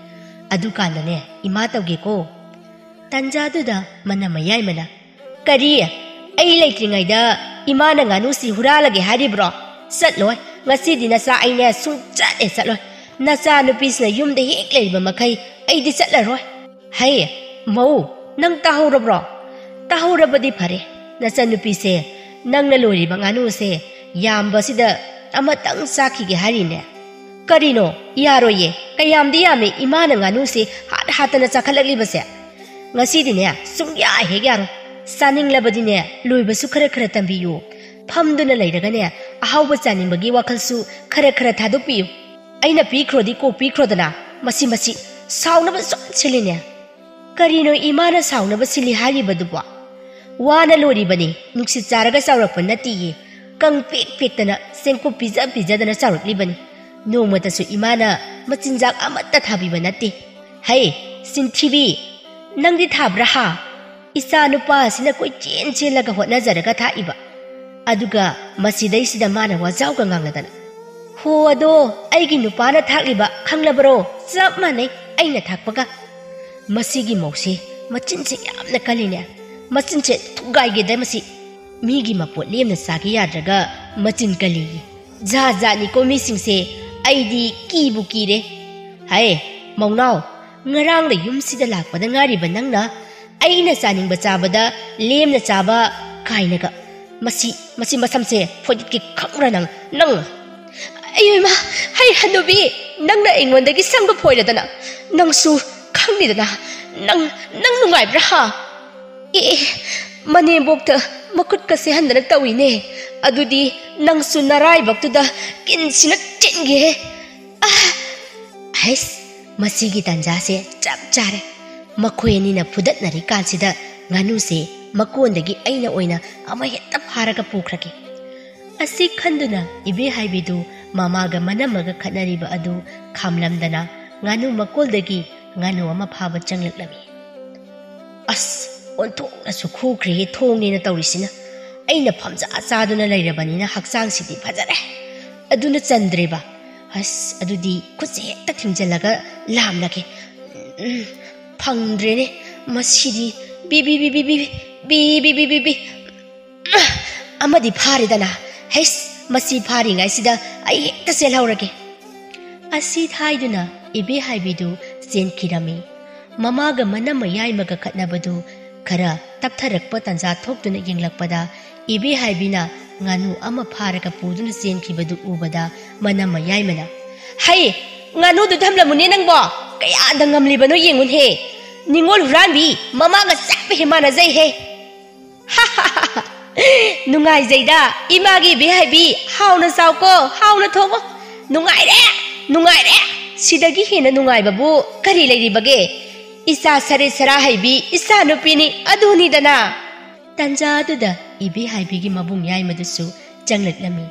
adu kanane ima tawge ko tanja duda manama yaimana kari ai leitringai da ima na nganu si huralage haribro satloi ngasi dina sa aine sung chate satloi nacha nupis na yumde hek leiba makai ai di satlaroi hai mau nang tahorabadi phare nacha nupise nang na lori banganu se yambasida amatang sakige harine karino yaroye kayamdi yame imana nganu se hatana chakhalakli base ngasi dine sungya hegyaro saning labadine loibasu khara tambiyu phamduna leiragane ahawba chaningbagi wakhalsu khara thadukpiyu aina pikrodi ko pikrodana masi saunaba siline karino imana saunaba sili haribaduba wana lori bani nuksi charaga saurakpa natiye kang pek-pektana sengko piza-pizadana sauraklibani nongmatasu imana machinjak amatta thabiba natti hai sintibi nangdi thabra ha isa nupa sina koi chen laga hotnajaraga thaiba aduga masidai sida mana wajauga ngangladana ho ado aigi nupana thakliba khanglabro chap manai aina thakpaga masigi mause machinche yamna kaline machinche thugaige dai masi मीगी मपोट लेमना सागे याद्रगा मचिन कली जा नि को missing से आईदी कीबु कीरे हाय मौनाव ngarang le yum sida lakpada ngari banangna aina chaning bachaba lemna chaba kainaga masi masamse phojit ki khamra nang ayoi ma hai hanubi nangna engondagi sangba phoiradana nangsu khangnidana nang nungai bra ha mane bokta makut ka se handana tawine adudi nangsu narai baktuda kinsina tinge hais masigi tanja se chap chare makhoyani na phudat nari kansida nganu se makondagi aina oina ama hetta pharaga pukhrake asi khanduna ibe haibidu mamaga manamaga khanariba adu khamlamdana nganu makoldagi nganu ama phaba changlaklami as onthokna su khukre thongni na tawrisina aina phamja achaduna leirabani hakchang sidi phajare aduna chandreba as adudi khutse hekta thimjalaga lamlake phangdrene masidi bi amadi pharidana hes masi pharingai sida ai hekta selhaurage asi thaiduna ibe haibidu senkirami mamaga manama yaimaga khatnabadu khara taptharakpa tanja thokduna yenglakpada ibe haibina nganu ama pharaga puduna senkibadu ubada manama yaimana hai nganu du thamlamune nangbo kaya dangamlibano yengun he ningol huranbi mamaga sakpe hemana jai he nungai jaida imagi be haibi hauna sauko hauna thogo nungai re sidagi hena nungai babu kari leiri bage isa sare sara haibi isa nupini aduni dana tanja duda ibe haibi gi mabung yai madusu janglat lami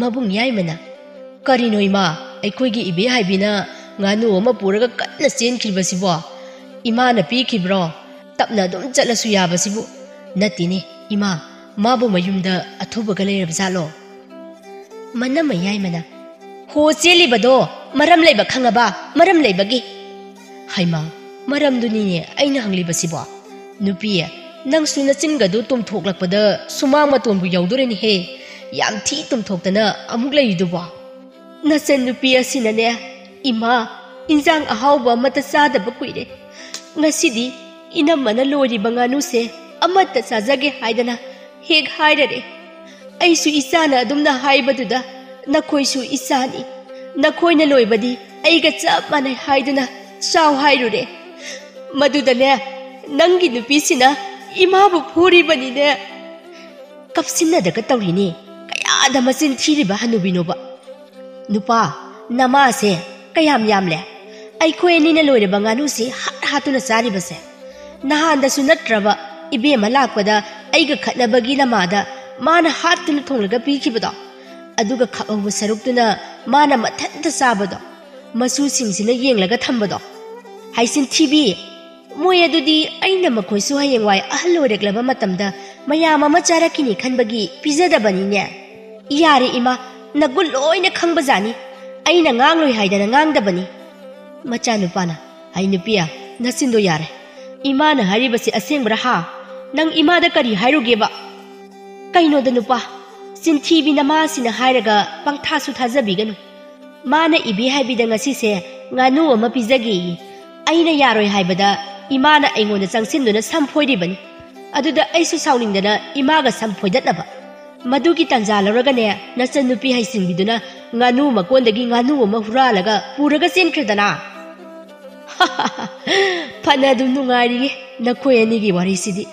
mabung yai mana kari noima aikoi gi ibe haibi na nganu ama puraga kanna sen khibasibo ima na pi khibro tapna dum chalasu yabasibu natini ima mabu mayumda athubaga leirabjalo manama yai mana ho cheli bado maram leiba khangaba maram leibagi haima maram dunine aina hangli basibo nupi nang suna chingadu tum thoklakpada sumang maton bu yaudoreni he yam thi tum thoktana amuk leiduba nasen nupi asinane ima injang ahawba mata sada ba kuire ngasidi ina mana lori banganu se amata sajage haidana hek haidare aisu isana adumna haibaduda nakhoisu isani nakhoina loibadi aiga chap manai haidana saw hairure madudane nangi nupisina imabu phuri banine kapsinna daga tawrini kaya da masin thiriba hanubinoba nupa namase kayam yamle ai khoeni ne loire banganu si hatuna sari base nahanda sunatraba ibe malakpada aiga khatnabagi namada mana hatuna thonglaga pikibada aduga khapau saruktuna mana mathanta sabado masu singsina yenglaga thambado haisin thibi moi adudi aina makhoisu hayengwai ahal oreklaba matamda mayam ama charakini khanbagi pijadabani ne yare ima nagul loina khangbajani aina ngangloi haidana ngangdabani macha nupana hai nupia nasindo yare ima na haribasi asengbra ha nang ima da kari hairugeba kaino da nupa sinthi na ma sina hairaga pangtha su thajabiganu mana ibi haibida ngasi se nganu ama pizagi aina yaroi haibada imana aingonda changsinuna samphoi aduda aisu sauningdana imaga samphoi madugi tanja loragane nasan nupi haisingbiduna nganu makondagi nganu ama huralaga puraga senkredana phana dum nungari nakhoi anigi wari sidi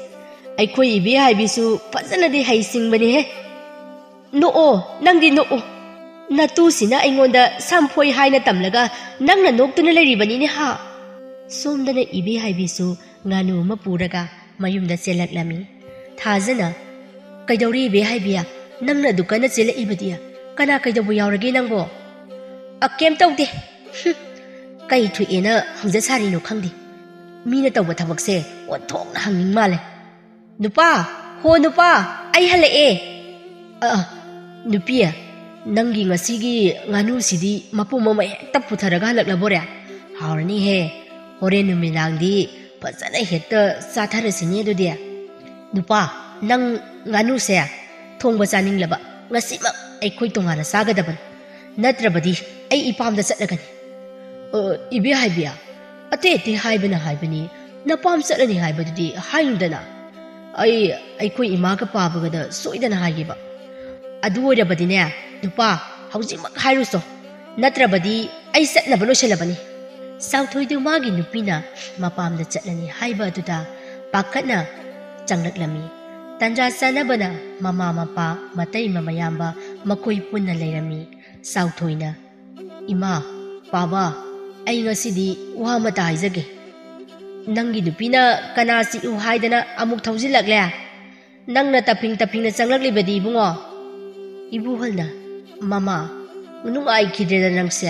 aikhoi ibi haibisu phajana de haisingbani he no nangdi no natu sina aingonda samphoi haina tamlaga nangna noktuna leribani ne ha somdana ibi haibisu nganu ma puraga mayumda selaklami thajana kaidori ibi haibia nangna dukana chela ibadiya kana kaidabu yaurage nangbo akem tawde kai thuena hangja sari no khangdi mina tawba thabakse onthokna hangning male nupa ho nupa ai hale e nupia nangi ngasigi nganu sidi mapu mama hekta putharaga halaklabore haurani he hore numinangdi fazana hekta satharasini dudi nupa nang nganu se thongba chaninglaba ngasima aikhoi tongana sagadaban natrabadi ai ipamda chatlagani ibi haibia ate haibana haibani napam chatlani haibadudi hayundana aikhoi imaga pabagada soidana haigiba adu oirabadine nupa haujimak hairuso natrabadi ai chatnaba loselabani sauthoi magi nupina mapamda chatlani haiba aduda pakatna changlaklami tanja sanabana mama mapa matai mamayamba makoi punna leirami sauthoina ima baba ai ngasidi wa mata haijage nangi nupina kanasi u haidana amuk thaujilagle nangna taping changlaklibadi bungo ibu halna mama nungai khidreda nangse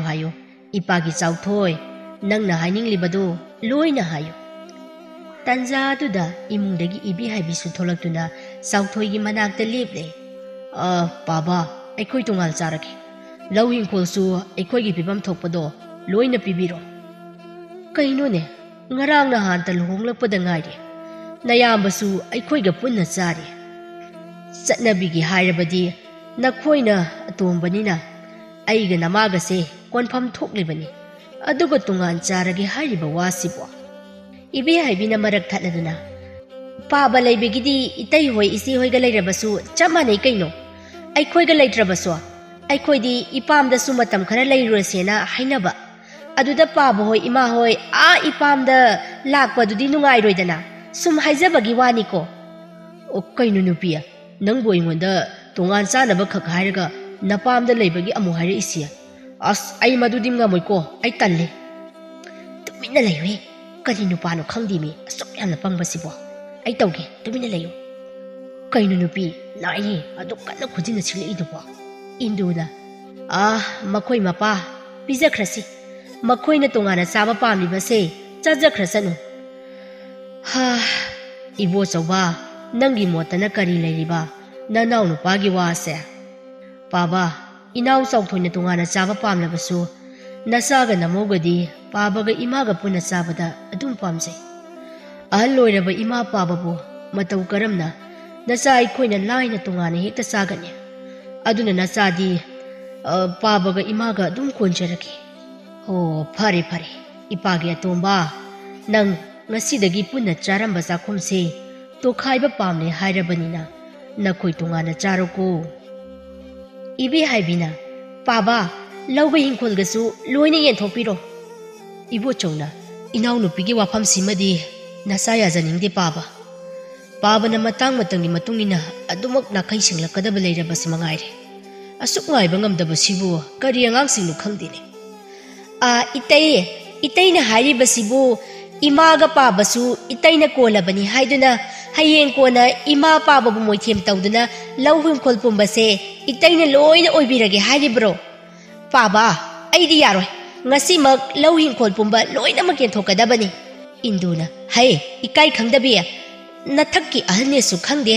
hayo ipagi chauthoi nangna haininglibadu loina hayo tanja tuda imungdagi ibi haibisu tholaktuna sauthoigi manakta leple baba aikhoi tungal charaki lawing kolsu aikhoigi pibam thokpado loina pibiro kaino ne ngarang na hanta luhonglakpada ngairi nayambasu aikhoiga punna chari chatnabigi hairabadi nakhoina atombanina aiga namaga se konfam thoklibani aduga tungan charage hairiba wasibo ibi haibina marak thatladuna paba laibegidi itai hoi isi hoiga lairabasu chamanai kaino aikhoiga laitrabasu aikhoidi ipamda sumatam khara lairurasena hainaba aduda paba hoi ima hoi ipamda lakpadudi nungai roidana sum haijabagi wani ko o kaino nupia nangbo ingonda tongan chanaba khak hairaga napamda laibagi amu haira isia ai madudi ngamoi ko ai talle tumina laiwe kari nupano khangdimi asuk yamna pangbasibo ai tawge tumina layo kaino nupi nai adu kanna khujina chile idubo induna makhoi mapa pijakhrasi makhoina tongana chaba pamlibase chajakhrasanu ibo chawba nangi motana kari lairiba nanaw nupagi wase baba inaw chawthoina tongana chaba pamlabasu nasaga namogadi pabaga imaga puna sabada adum pamse ahal loiraba ima pababu matau karamna nasa aikhoina laina tongana hekta sagane aduna nasadi pabaga imaga adum konjaraki ho phare ipagi atomba nang ngasidagi puna charamba chakhumse to khaiba pamne hairabanina nakhoi tongana charoko ibi haibina paba lauga hingkolgasu loina yenthopiro ibo chowna inaw nupigi wafam simadi nasaya janingde paba na matangni matungina adumak nakhai singlakadaba leirabasi mangaire asuk ngaiba ngamdaba sibu kari angang singnu khangdine itaina hairibasibu imaga pabasu itaina kolabani haiduna hayeng kona ima pababu moithem tawduna lau hinkol pumbase itayna loina oibirage haribro paba aidi yaroi ngasi mak lau hinkol pumba loina mak yenthokadabani induna hai ikai khangdabi nathakki ahalne su khangde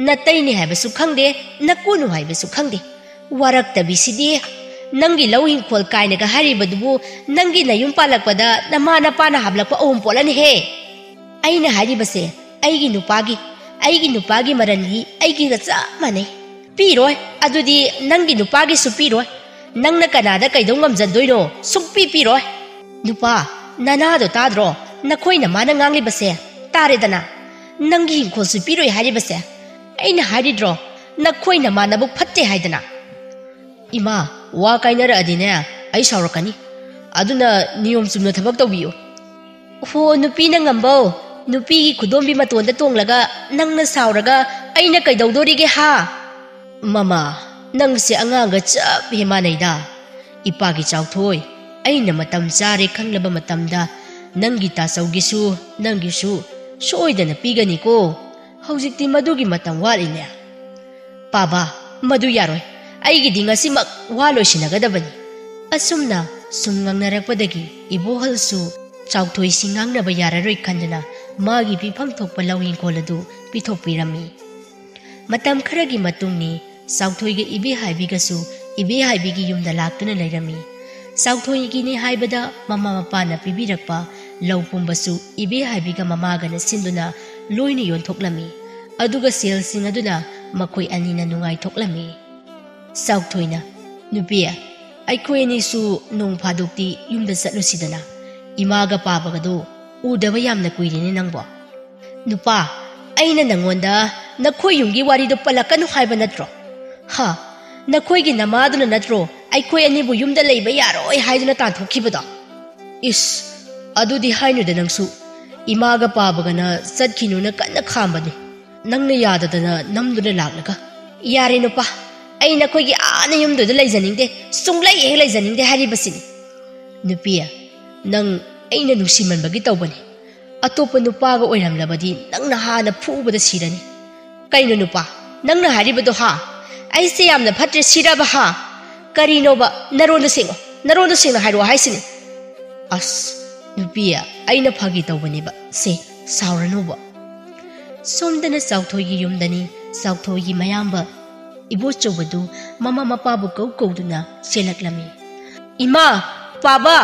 natayne haiba su khangde nakunu haiba su khangde waraktabi sidi nangi lau hinkol kaina ga haribadubu nangi nayum palakpada namana pana hablakpa om polani he aina haribase aigi nupagi marangi aigi ga cha mane piroi adudi nangi nupagi su piroi nangna kanada kaidong ngamjandoino sukpi piroi nupa nana do tadro nakhoi na mana ngangli base tare dana nangi hinkol su piroi haribase aina haridro nakhoi na mana bu phatte haidana ima wa kainara adine ai saurakani aduna niyom chumna thabak tawbiyo ho nupi na ngambo nupi gi khudombi matonda tonglaga nangna sauraga aina kaidawdorige ha mama nangse anganga chap hemanaida ipagi chawthoi aina matam chare khanglaba matamda nangi ta saugisu nangisu soidana pigani ko haujikti madugi matam waline paba madu yaroi aigi dingasi mak waloi sinagadabani asumna sumngangnarapadagi ibohalsu chawthoi singangnaba yararoi khandana magi pifam thokpa lawing koladu pithokpirami matam kharagi matungni chawthoige ibe haibigasu ibe haibigi yumda laktuna leirami chawthoigi ni haibada mama mapana pibirakpa lawpumbasu ibe haibiga mamagana sinduna loina yontoklami aduga selsing aduna makhoi anina nungai thoklami chawthoina nupia aikhoi ni su nong phadukti yumda chatlusidana imaga pabagado udaba yamna kuirine nangbo nupa aina nangonda nakhoi yumgi wari do palakanu haiba natro ha nakhoi gi namaduna natro aikhoi ani bu yumda leiba yaroi haiduna tanthokibado is adudi hainu da nangsu imaga pabagana chatkinu na kanna khambani nangna yadadana namduna laklaga yare nupa aina khoi gi ana yumdu da leijaningde sunglai he leijaningde haribasini nupia nang aina nusimanbagi tawbani atopa nupaga oiramlabadi nangna hana phubada sirani kaino nupa nangna haribado ha aise yamna phatre siraba ha karinoba naronda singna hairu haisini as nupia aina phagi tawbani ba se sauranoba somdana chawthoigi yumdani chawthoigi mayamba ibo chobadu mama mapabu kauduna selaklami ima paba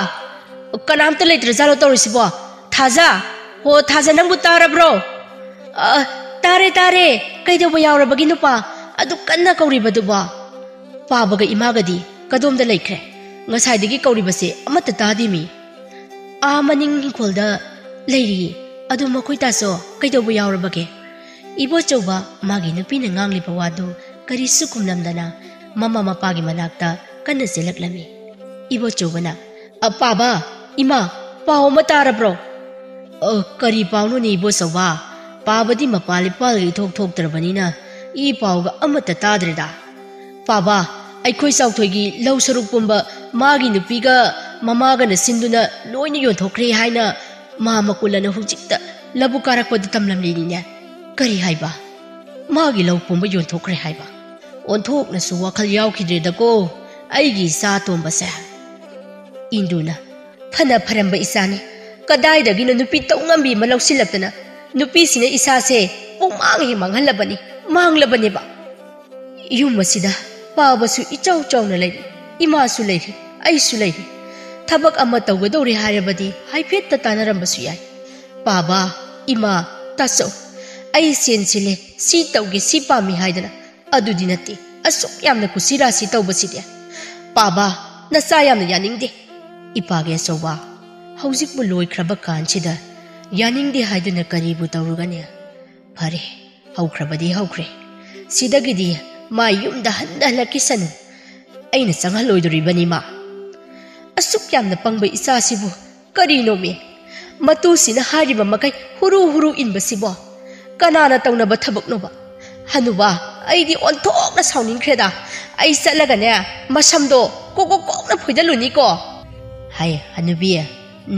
kanamta leitre jalo torisibo thaja ho thaja nangbu tarabro tare kaidoba yaurabagi nupa adu kanna kauribadu ba pabaga imagadi kadomda laikre ngasaidigi kauribase amata tadimi maning hinkolda leiri adu makoi taso kaidoba yaurabage ibo choba magi nupina ngangliba wadu karisu kumnamdana mama mapagi manakta kanna selaklami ibo chobana paba ima pao matarabro kari pao ni ibo sawa pabadi mapali pali thok tarbanina I pauga amata tadreda paba aikhoi chawthoigi lau saruk pumba magi nupiga mamaga na sinduna loina yonthokre haina mama kulana hujikta labu karakpadu tamlamlini kari haiba magi lau pumba yonthokre haiba onthokna su wakhal yaukidreda ko aigi sa tomba sa induna phana pharamba isani kadai dagina nupi tawngambi malausilaktana nupi sine isa se pumang hi manghalabani manglabani ba yumasida pabasu ichau chawna lei ima su lei ai su lei thabak amma tawgadori harabadi haifetta tanarambasu yai paba ima taso ai sensile si tawge si pami haidana adudi natti asuk yamna kusira si tawbaside paba nasa yamna yaningde ipage soba hauzik bu loikraba kanchida yaningde haiduna karibu tawrugane phare haukrabadi haukre sidagidi ma yumda handa lakisanu aina changhaloidoribani ma asuk yamna pangba isa sibu karino me matu sina hariba makai huru inbasibo kanana tawnaba thabak noba hanuba aidi onthokna sauningkreda ai salagane masamdo kokokna phoidaluni ko hai hanubiya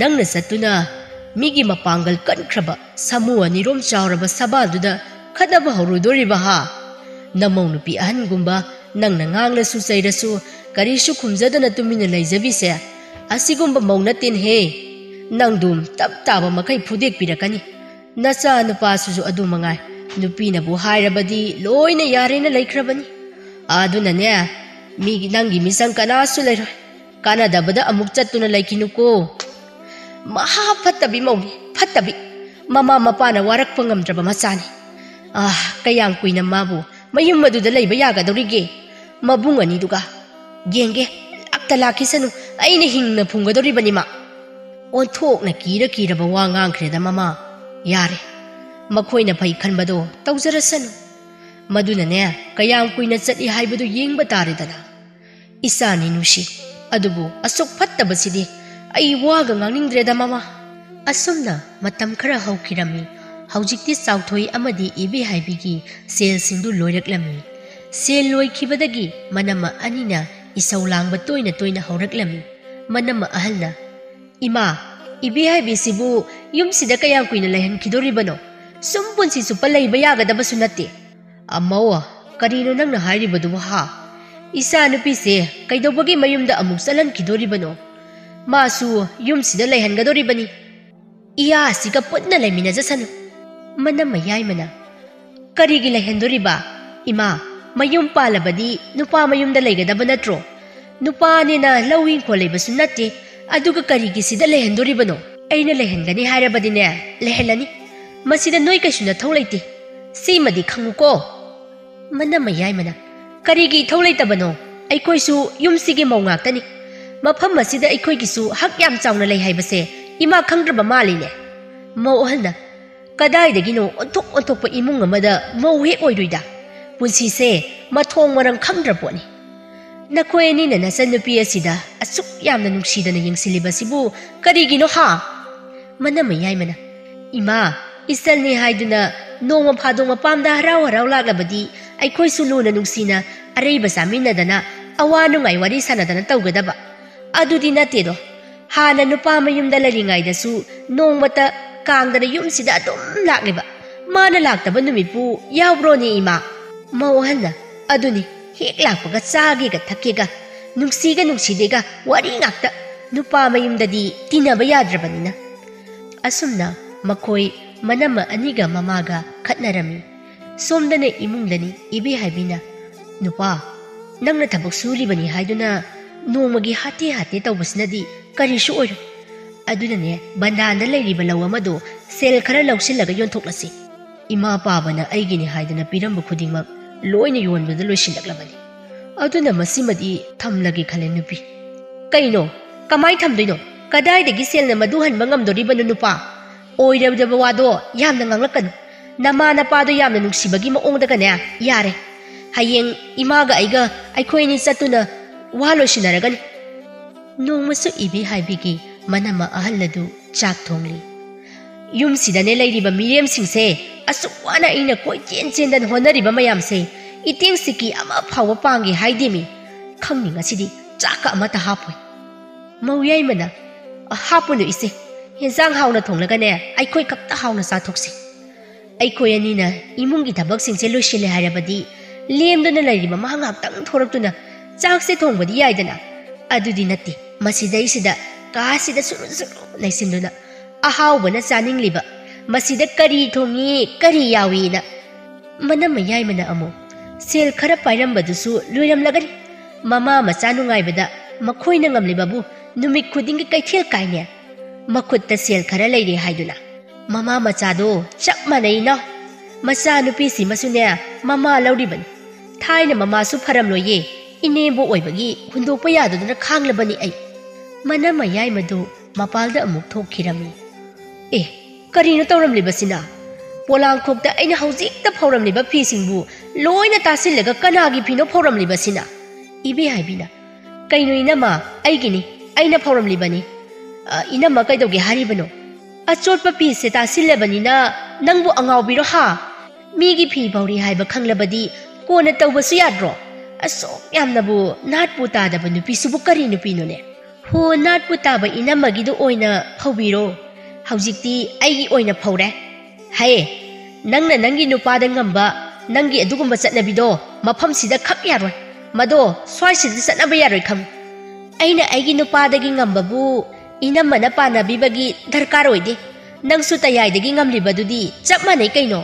nangna satuna migi mapangal kankraba samu anirom chawraba sabaduda khadaba horudoriba ha Namau nupi ahan gumba nang nangang la su chairasu karisu khumjadana tumina leijabise asigumba mauna tin he nang dum tap taba makai phudek pirakani nacha nupa su adu mangai nupi na bu hairabadi loina yarena laikhrabani aduna ne mi nangi misang kana su leiro kana dabada amuk chattuna laikinuko maha phattabi mauni phattabi mama mapana warak pangamdraba machani kayang kuina mabu mayum maduda leiba yagadorige mabungani duga genge akta lakhisanu aine hingna phungadoribani ma onthokna kira wa ngangkhreda mama yare makhoina phai khanbado tawjarasanu maduna ne kayam kuina chati haibadu yengba taredana isani nushi adubu asuk phattabasidi ai waga nganingdreda mama asumna matam khara hawkirami haujikti sauthoi amadi ibi haibigi sel singdu loiraklami sel loikhibadagi manama anina isau langba toina hawraklami manama ahalna ima ibi haibi sibu yumsida kayam kuina lehan khidoribano sumpun si supalai bayagadaba sunate amawa karino nangna hairibadu ha isa nupi se kaidobagi mayumda amuk salan khidoribano masu yumsida lehan gadoribani iya siga putna lemina jasanu manama yaimana karigi lehendoriba ima mayum palabadi nupa mayumda leigadaba natro nupa nena lawin kholeba sunate aduga karigi sida lehendoribano aina lehengani hairabadi ne lehelani masida noi kaisuna tholaite simadi khanguko manama yaimana karigi tholaitabano aikoisu yumsigi maungak tani mafam masida aikoigisu hak yam chauna lei haibase ima khangdraba maline mauhalna kadaidagino onthok imung amada mau hek oiruida punsi se mathong marang khangdraponi nakoeni na nasanupi asida asuk yamna nungsidana yengsilibasibu karigino ha manama yaimana ima isalni haiduna noma phadong mapamda harau laglabadi aikhoi suluna nungsina areiba saminadana awanu ngai wari sanadana tawgadaba adudi natedo hana nupa mayumda laringaida-su nongmata kangdana yumsida adum lakliba mana laktaba numipu yawbro ni ima mauhalna aduni hek lakpaga chagega thakega nungsidega wari ngakta nupa mayumdadi tinaba yadrabanina asumna makoi manama aniga mamaga khatnarami somdana imungdani ibi haibina nupa nangna thabak suribani haiduna nongmagi hate tawbasinadi karisu oiru adunane bandana leiriba law amado sel khara lawsilaga yontoklasi ima pabana aigini haidana piramba khudingmak loina yonbada loisilaklabani aduna masimadi thamlagi khale nupi kaino kamai thamdoino kadaidagi selna madu hanba ngamdoribanu nupa oirabdaba wado yamna nganglakanu nama napado yamna nungsibagi maongdaga ne yare hayeng imaga aiga aikhoini chatuna walosinaragani nongmasu ibi haibigi manama ahaladu chak thongli yumsidane leiriba mirem singse asukwana ina koi chen honariba mayamse iteng siki ama phawa pangi haidemi khangninga sidi chaka amata hapoi mauyai mana hapunu ise henzang hauna thonglaga ne aikoi kapta hauna sa thoksi aikoi anina imungi thabak singse loisile harabadi lemduna leiriba mahangak tang thoraktuna chakse thongbadi yaidana adudi natti masidaisida kasida suru naisinduna ahawbana chaningliba masida kari thongi kari yawina manama yaimana amo sel khara pairambadu loiramlagani mama machanu ngaibada makhoina ngamlibabu numik khudingi kaithel kaine makutta sel khara leire haiduna mama machado chak manaina macha nupi si masune mama lauribani thaina mama su pharamloye inembo oibagi hundokpa yaduduna khanglabani ai manama yaimadu mapalda amuk thokhirami karino tawramlibasina polangkhokta aina haujikta phauramliba phisingbu loina tasillaga kanagi phino phauramlibasina ibi haibina kaino inama aigini aina phauramlibani inama kaidoge haribano achotpa pise tasillebanina nangbu angawbiro ha migi phi bauri haiba khanglabadi kona tawbasu yadro asok yamnabu natpu tadaba nupi subu kari nupi none ho natpu taba inamagidu oina phawbiro haujikti aigi oina phawre haye nangna nangi nupada ngamba नंगी अदुगुंबा चटनबिदो मफमसिदा खक यारोय मदो स्वाइसिदा चटनबा यारोय खम अइना अइगी नुपादगी ngambabу इनमना पानाबिबगी दरकार ओइदे नंगसु तयाइदगी ngamlibadudi chap manai kaino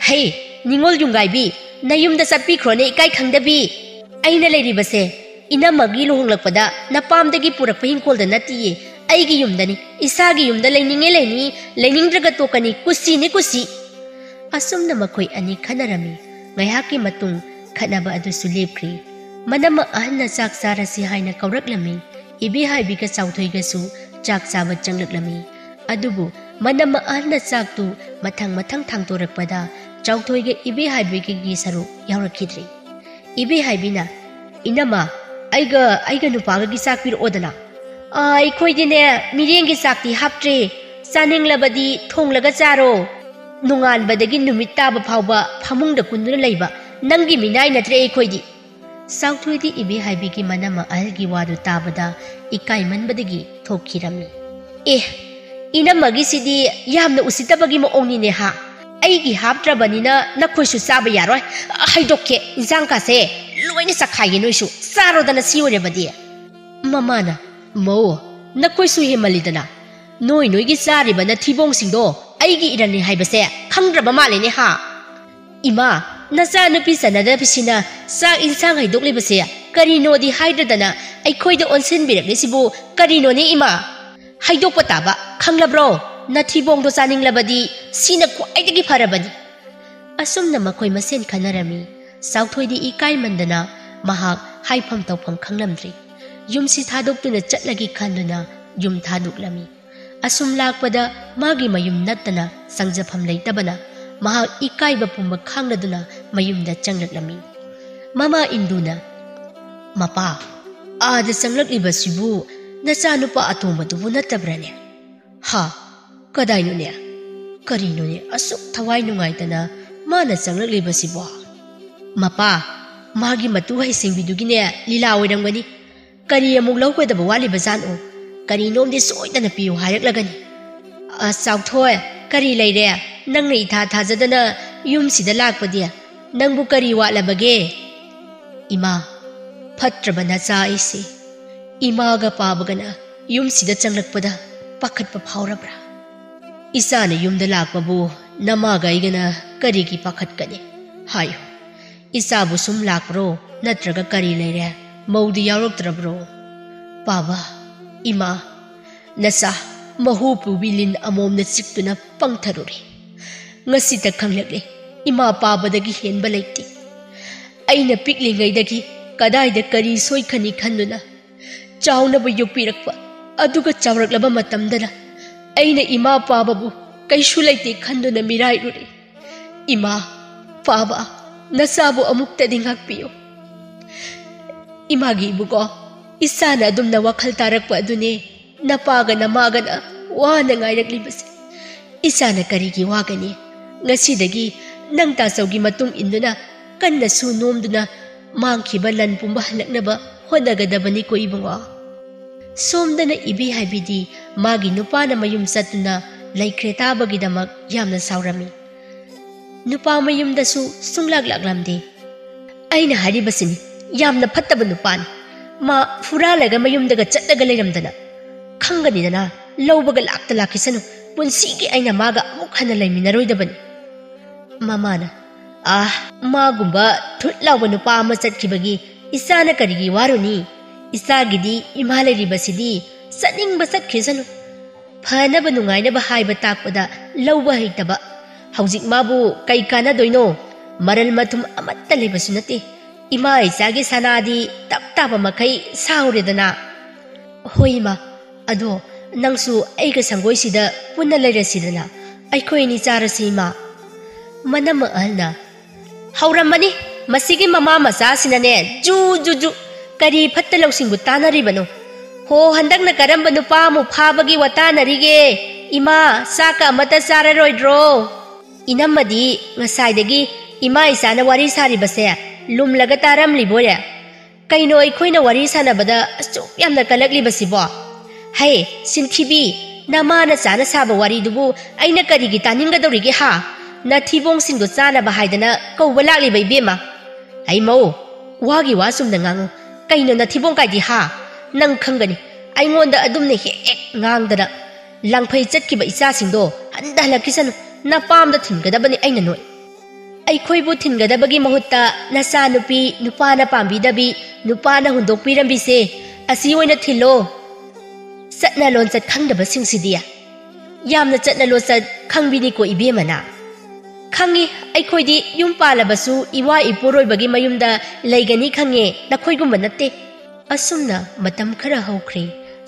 हे निंगोल जुंगाइबी नयुमदा चटपिख्रोने इकाई खंगदबी अइना लेरिबसे इनमगी लुहुंगलकपदा नपामदगी पुरकप हिंकोलदा नतिये अइगी युमदनी इसागी युमदा लेनिंगे लेनी लेनिंगद्रगा तोकनी कुसीने कुसी असुमना मखोय अनि खनरमी ngayaki matung khanaba adu sulipkri manama ahna chak sarasi haina kauraklami ibi haibi ka chauthoi ga su chak chaba changlaklami adubu manama ahna chak tu mathang mathang thangtorakpada chauthoi ga ibi haibi gi saru yaurakhidri ibi haibina inama aiga nupaga gi chak pir odana ai khoidine mireng gi chak ti haptre chaninglabadi thonglaga charo nungan badagi numit taba phawba phamungda kunduna leiba nangi minai natre khoidi sauthudi ibi haibi gi manama algi wadu tabada ikai manbadagi thokhirami inamagi sidi yamna usitabagi mo ongni ne ha aigi haptrabanina nakhoisu chaba yaroi haidokke injang ka se loina sakhaye noisu sarodana siore badi mamana mo nakhoisu hemalidana noi gi sari bana thibong singdo aigi irani haibase khangraba malene ha ima nacha nupi sanada pisina sa insang haidokle base karino di haidradana aikhoida onsen birakle sibu karino ne ima haidok pataba khanglabro nathibong do chaning labadi sina kwaidagi pharabani asumna makhoi masen khanarami sauthoidi ikai mandana mahak haifam tawpham khanglamdri yumsi thadoktuna chatlagi khanduna yum thaduklami asum lakpada magi mayum nattana sangjafam leitabana maha ikaiba pumba khangladuna mayumda changlaklami mama induna mapa ada changlakliba sibu nacha nupa atomadubu natabrane ha kadaino ne karino ne asuk thawai nungaitana mana changlakliba sibu mapa magi matu hai singbidugi ne lila oiramgani kari amuk lawkadaba waliba jano करीनोम दे सोइदना पियो हायरक्लगनी चाउथोय करी लेरे नंगने इथा थाजदना yum सिदा लाकपदि नंगबु करी वालबगे इमा फत्रबना चाइसे इमागा पाबगना yum सिदा चंगलकपदा पाखतप फावरब्रा इसाने युमदा लाकबु नमागा इगना करीगी पाखतकने हायो इसाबु सुम लाकरो नत्रगा करी लेरे मौदी यावरक्त्रब्रो पाबा इमा नसा Mhow पुबिलिन अमोमना चिक्तुना पंगथरुरी ngasi khanglagle ima pabadagi henba leiti aina piklingaidagi kadai kari soi khani khanuna chauna bu yopirakpa aduga chawraklaba matamdana aina ima pababu kaisu leite khanduna mirai ruri ima paba nasabu amukta dingak piyo imagi bugo isana adumna wakhal tarakpa adune napaga namagana wana ngairaklibase isana karigi wagani ngasidagi nang tasawgi matung induna kanna su nomduna mangkhiba lan pumba halaknaba hodagadabani ko ibunga somdana ibi haibidi magi nupana mayum satuna laikreta bagidamak yamna saurami nupa mayumda su sunglaglamde aina haribasini yamna phattaba nupan ma furalaga mayumdaga chatlaga leiramdana khangani lawbaga lakta lakisanu punsigi aina maga amuk hana laiminaroidabani mamana magumba thutlawa nupa ama chatkibagi isana karigi waruni isagidi imalari basidi saningba satkhisanu phanaba nungainaba haiba takpada lawba heitaba haujik mabu kai kana doino maral mathum amatta lebasu nate ima isagi sanadi taptaba makai sauredana hoima ado nangsu aiga sangoi sida punna leirasidana aikoi ni charasima manama alna hauramani masigi mama masa sinane ju ju ju kari phattalaw singbu tanaribano ho handakna karamba nupa mu phabagi watanarige ima saka amata sararoidro inamadi ngasaidagi ima isana wari saribase lumlaga taramliboya kaino aikoina wari sanabada asu yamna kalaklibasibo hai sintibi namana sana saba wari dubu aina karigi taningadorige ha nathibongsingdo chanaba haidana kouba lakliba ibema ai mau wagi wasumna ngangu kaino nathibong kaidi ha nang khangani aingonda adumne he ngangdana langphai chatkiba isasingdo handa halakisanu napamda thinggadabani aina noi ꯑꯩꯈꯣꯏꯕꯨ ꯊꯤꯟꯒꯗꯕꯒꯤ ꯃꯍꯨꯠꯇ ꯅꯆꯥꯅꯨꯄꯤ ꯅꯨꯄꯥꯅ ꯄꯥꯝꯕꯤꯗꯕꯤ ꯅꯨꯄꯥꯅ ꯍꯨꯟꯗꯣꯛꯄꯤꯔꯝꯕꯤꯁꯦ ꯑꯁꯤ ꯑꯣꯏꯅ ꯊꯤꯜꯂꯣ ꯆꯠꯅ ꯂꯣꯟꯆꯠ ꯈꯪꯗꯕꯁꯤꯡꯁꯤꯗꯤ ꯌꯥꯝꯅ ꯆꯠꯅ ꯂꯣꯟꯆꯠ ꯈꯪꯕꯤꯅꯤꯀꯣ ꯏꯕꯦꯝꯃꯅ ꯈꯪꯉꯤ ꯑꯩꯈꯣꯏꯗꯤ ꯌꯨꯝ ꯄꯥꯜꯂꯕꯁꯨ ꯏꯋꯥ ꯏꯄꯨꯔꯣꯏꯕꯒꯤ ꯃꯌꯨꯝꯗ ꯂꯩꯒꯅꯤ ꯈꯪꯉꯦ ꯅꯈꯣꯏꯒꯨꯝꯕ ꯅꯠꯇꯦ ꯑꯁꯨꯝꯅ ꯃꯇꯝ ꯈꯔ ꯍꯧꯈ꯭ꯔꯦ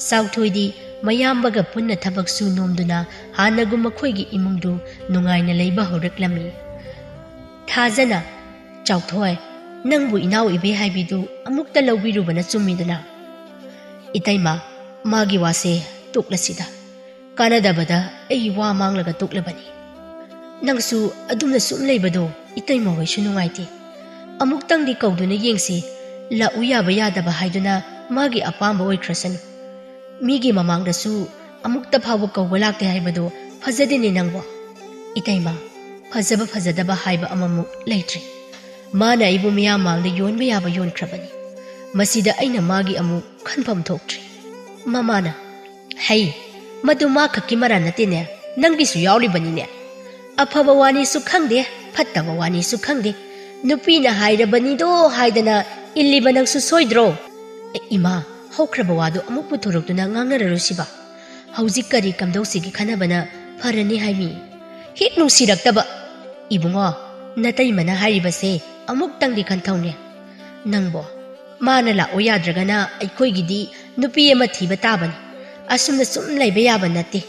ꯆꯥꯎꯊꯣꯏꯗꯤ ꯃꯌꯥꯝꯕꯒ ꯄꯨꯟꯅ ꯊꯕꯛ ꯁꯨ ꯅꯣꯝꯗꯨꯅ ꯍꯥꯟꯅꯒꯨꯝ ꯃꯈꯣꯏꯒꯤ ꯏꯃꯨꯡꯗꯨ ꯅꯨꯡꯉꯥꯏꯅ ꯂꯩꯕ ꯍꯧꯔꯛꯂꯝꯃꯤ ꯊꯥꯖꯅ ꯆꯥꯎꯊꯣꯏ ꯅꯪꯕꯨ ꯏꯅꯥꯎ ꯏꯕꯦ ꯍꯥꯏꯕꯤꯗꯨ ꯑꯃꯨꯛꯇ ꯂꯧꯕꯤꯔꯨꯕꯅ ꯆꯨꯝꯃꯤꯗꯅ ꯏꯇꯩꯃ ꯃꯥꯒꯤ ꯋꯥꯁꯦ ꯇꯣꯛꯂꯁꯤꯗ ꯀꯥꯟꯅꯗꯕꯗ ꯑꯩ ꯋꯥ ꯃꯥꯡꯂꯒ ꯇꯣꯛꯂꯕꯅꯤ ꯅꯪꯁꯨ ꯑꯗꯨꯝꯅ ꯁꯨꯝ ꯂꯩꯕꯗꯣ ꯏꯇꯩꯃ ꯍꯣꯏꯁꯨ ꯅꯨꯡꯉꯥꯏꯇꯦ ꯑꯃꯨꯛꯇꯪꯗꯤ ꯀꯧꯗꯨꯅ ꯌꯦꯡꯁꯤ ꯂꯥꯛꯎ ꯌꯥꯕ ꯌꯥꯗꯕ ꯍꯥꯏꯗꯨꯅ ꯃꯥꯒꯤ ꯑꯄꯥꯝꯕ ꯑꯣꯏꯈ꯭ꯔꯁꯅꯨ ꯃꯤꯒꯤ ꯃꯃꯥꯡꯗꯁꯨ ꯑꯃꯨꯛꯇ ꯐꯥꯎꯕ ꯀꯧꯕ ꯂꯥꯛꯇꯦ ꯍꯥꯏꯕꯗꯣ ꯐꯖꯗꯦꯅꯦ ꯅꯪꯕꯣ ꯏꯇꯩꯃ ꯐꯖꯕ ꯐꯖꯗꯕ ꯍꯥꯏꯕ ꯑꯃꯃꯨꯛ ꯂꯩꯇ꯭ꯔꯦ ꯃꯥꯅ ꯑꯩꯕꯨ ꯃꯤꯌꯥꯝ ꯃꯥꯡꯗ ꯌꯣꯟꯕ ꯌꯥꯕ ꯌꯣꯟꯈ꯭ꯔꯕꯅꯤ ꯃꯁꯤꯗ ꯑꯩꯅ ꯃꯥꯒꯤ ꯑꯃꯨꯛ ꯈꯟꯐꯝ ꯊꯣꯛꯇ꯭ꯔꯤ ꯃꯃꯥꯅ ꯍꯩ ꯃꯗꯨ ꯃꯥ ꯈꯛꯀꯤ ꯃꯔꯥ ꯅꯠꯇꯦꯅꯦ ꯅꯪꯒꯤꯁꯨ ꯌꯥꯎꯔꯤꯕꯅꯤꯅꯦ ꯑꯐꯕ ꯋꯥꯅꯤꯁꯨ ꯈꯪꯗꯦ ꯐꯠꯇꯕ ꯋꯥꯅꯤꯁꯨ ꯈꯪꯗꯦ ꯅꯨꯄꯤꯅ ꯍꯥꯏꯔꯕꯅꯤꯗꯣ ꯍꯥꯏꯗꯅ ꯏꯜꯂꯤꯕ ꯅꯪꯁꯨ ꯁꯣꯏꯗ꯭ꯔꯣ ꯏꯃꯥ ꯍꯧꯈ꯭ꯔꯕ ꯋꯥꯗꯨ ꯑꯃꯨꯛ ꯄꯨꯊꯣꯔꯛꯇꯨꯅ ꯉꯥꯡꯅꯔꯔꯣꯏꯁꯤꯕ ꯍꯧꯖꯤꯛ ꯀꯔꯤ ꯀꯝꯗꯧꯁꯤꯒꯤ ꯈꯟꯅꯕꯅ ꯐꯔꯅꯤ ꯍꯥꯏꯃꯤ ꯍꯦꯛ ꯅꯨꯡꯁꯤꯔꯛꯇꯕ ꯏꯕꯨꯡꯉꯣ ꯅꯇꯩꯃꯅ ꯍꯥꯏꯔꯤꯕꯁꯦ ꯑꯃꯨꯛꯇꯪꯗꯤ ꯈꯟꯊꯧꯅꯦ ꯅꯪꯕꯣ ꯃꯥꯅ ꯂꯥꯛꯑꯣ ꯌꯥꯗ꯭ꯔꯒꯅ ꯑꯩꯈꯣꯏꯒꯤꯗꯤ ꯅꯨꯄꯤ ꯑꯃ ꯊꯤꯕ ꯇꯥꯕꯅꯤ ꯑꯁꯨꯝꯅ ꯁꯨꯝ ꯂꯩꯕ ꯌꯥꯕ ꯅꯠꯇꯦ